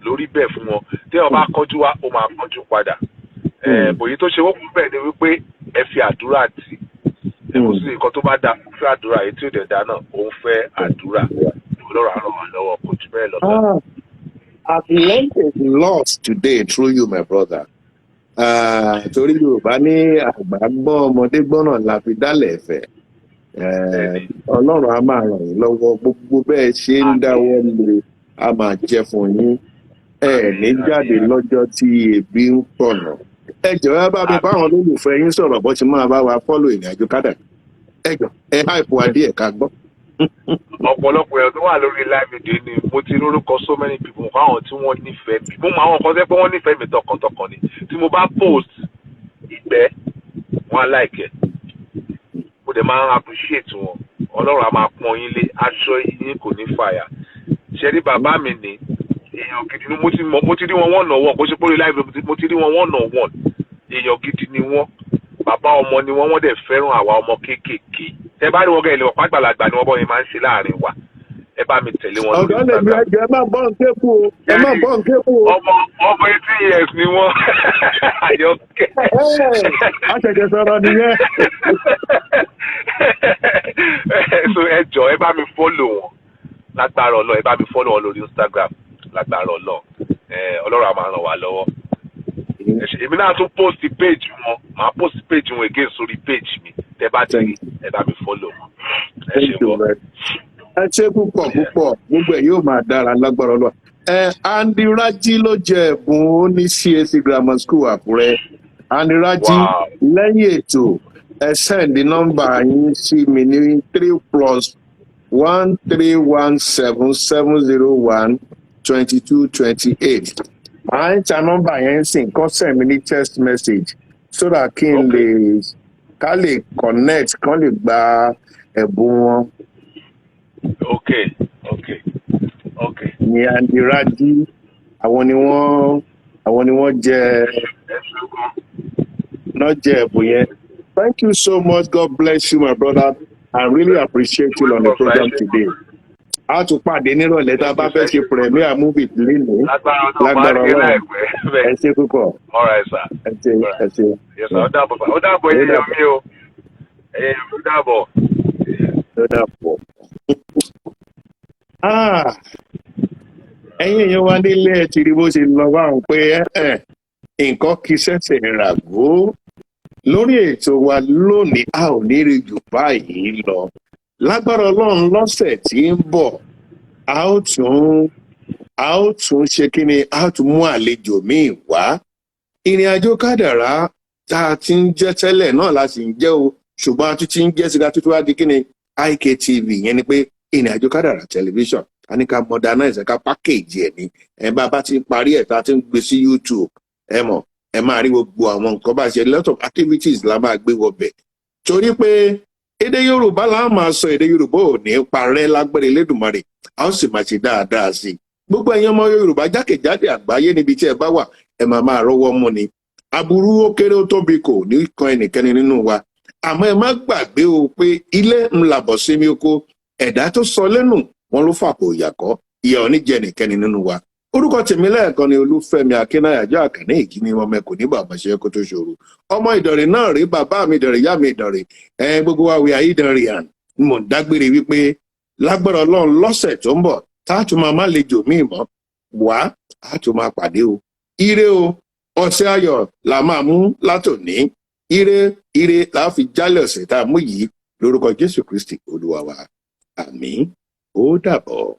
lórí bẹ́ẹ̀ fún wọn tí wọ́n bá kánjú wá ó máa kánjú padà bòyí tó ṣe wọ́pọ̀ bẹ́ẹ̀ ni wípé ẹ fi àdúrà tì kò sí nǹkan tó bá dá fún àdúrà èyí tí ò dẹ̀ dá náà òun fẹ́ àdúrà Ọlọ́run á ràn wá lọ́wọ́ kò jù bẹ́ẹ̀ lọ. I've learned a lot today through you, my brother. Torí Yorùbá ní àgbà gbọ́n ọmọdé gbọ́nà la fi dálẹ̀ ẹ̀fẹ̀. Ọlọ́run á máa ràn yín lọ́wọ́ gbogbo bẹ́ẹ̀ ṣe ń dáwọ́ lé a máa jẹ́ fún yín. Ní jáde lọ́jọ́ tí ebi ń pọ̀nà. Ẹ jọ̀ọ́ bá mi báwọn olólùfẹ́ yín sọ̀rọ̀ bó ti máa bá wa fọ́lò ìrìnàjò kádà. Ẹ jọ̀ọ́ ẹ háìpù adé ẹ̀ka gbọ́. Ọ̀pọ̀lọpọ̀ èèyàn tó wà lórí live video ni mo ti lórúkọ so many people fún àwọn tí wọ́n nífẹ̀ẹ́ mi mo mọ àwọn kan tẹ́ pé wọ́n nífẹ̀ẹ́ mi tọkàntọkàn ni tí mo bá post ìgbẹ́ wọn á like ẹ̀ mo dẹ̀ máa ń appreciate wọn Ọlọ́run á máa pọ́n yín lé aṣọ yín kò ní fàyà ṣe rí bàbá mi ní èèyàn gidi ni mo ti rí wọn one on one kó ṣe pé lórí live mo ti rí wọn one on one èèyàn gidi ni wọ́n bàbá ọmọ ni wọ́n dẹ̀ fẹ́ràn àwa ọmọ kéékèèké ẹ bá rí wọn gẹ́ ilé wọn pàgbàlagbà ni wọ́n bọ́ yẹn máa ń ṣe láàrin wa ẹ bá mi tẹ̀lé wọn. ọ̀gá lè mi ẹjọ́ ẹ má bọ́ ń kéku o ẹ má bọ́ ń kéku o. ọmọ 18 years ni wọ́n Àyọkẹ́. àṣẹ̀jẹ̀ sọ̀rọ̀ nìyẹn. so ẹ jọ ẹ bá mi follow wọn lágbára Ọlọ́run ẹ bá mi follow wọn lórí Instagram lágbára Ọlọ́run Ọlọ́run á máa ràn wá lọ́wọ́. èmi náà tún post page wọn màá post page wọn again sórí page mi tẹ bá ti ẹ bá mi follow wọn. ẹ ṣe wọ. ẹ ṣe púpọ̀ gbogbo ẹ̀ yóò máa dára lágbára Ọlọ́run. Andy Raji ló jẹ ẹ̀bùn ó ní CAC Grammar School Àkúrẹ́. Andy Raji lẹ́yìn ètò ẹ send nọ́mbà yín sí mi ní 3+13177012228. à ń ta nọ́mbà yẹn sìn kọ́ send mi ní text message so that kí n lè ká lè connect kán lè gba ẹ̀bùn wọn. Okay. Ní Andy Raji àwọn ni wọ́n jẹ ẹ̀bùn yẹn. Thank you so much. God bless you, my brother. I really appreciate you on the program today. A tún pàdé nírọ̀lẹ́ tá a bá fẹ́ ṣe premier movie lénìí. Lágbára Ọlọ́run. Ẹ ṣe púpọ̀. All right, sir. Ẹ ṣe. Yes, sir. Ó dàbọ̀ yín yọ mí o. Ó dàbọ̀. Ẹ̀yin èèyàn wa nílé ẹ ti rí bó ṣe lọ báwọn pé nǹkan kì í ṣẹ̀ṣẹ̀ ràgó. Lórí ètò wa lónìí a ò ní rí jù báyìí lọ. Lágbára Ọlọ́run lọ́sẹ̀ tí ń bọ̀ a ó tún ṣe kí ni a ó tún mú àlejò míì wá. Ìrìn àjò kádàrá tá a ti ń jẹ́ tẹ́lẹ̀ náà la sì ń jẹ́ o ṣùgbọ́n a tún ti ń jẹ́ síra tuntun wá di kí ni IKTV yẹn ni pé ìrìn àjò kádàrá tẹlifíṣàn a ní ká modernize ká package ẹ̀ ní bá bá ti ń parí ẹ̀ tá a ti ń gbé sí YouTube ẹ mọ̀ ẹ máa rí gbogbo àwọn nǹkan bá ṣe lot of activities la máa gbé wọbẹ̀ torí pé èdè Yorùbá la máa sọ èdè Yorùbá ò ní parẹ́ lágbára Elédùmarè a ó sì máa ṣe dáadáa sí i gbogbo ẹ̀yin ọmọ Yorùbá jákèjádé àgbáyé níbi tí ẹ bá wà ẹ máa rọ́wọ́ mú ni aburú ó kéré ó tóbi kò ní kan ẹnikẹ́ni nínú wa àmọ́ ẹ má gbàgbé o pé ilé ń làbọ̀ sí mi oko ẹ̀dá tó sọ lẹ́nu wọn ló fàpò ìyàkọ́ ìyà ò ní jẹ ẹnikẹ́ni nínú wa orúkọ tèmi lẹ́ẹ̀kan ni Olúfẹ́mi Akínáyàjọ́ Àkànní ìkíni ọmọ ẹkùn ní bàbá ṣe kó tó ṣòro ọmọ Ìdànrè náà rí bàbá mi Ìdànrè ìyá mi Ìdànrè gbogbo wa wí ayé Ìdànrè àn mò ń dágbére wípé lágbára Ọlọ́run lọ́sẹ̀ tó ń bọ̀ táàtù máa má lè jò míì mọ́ wá àtò máa pàdé o ire o ọ̀sẹ̀ ayọ̀ la máa mú látòní ire la fi jálẹ̀ ọ̀sẹ̀ tá a mú yìí lórúkọ Jésù Kristi Olúwa wa àmín ó dàbọ̀.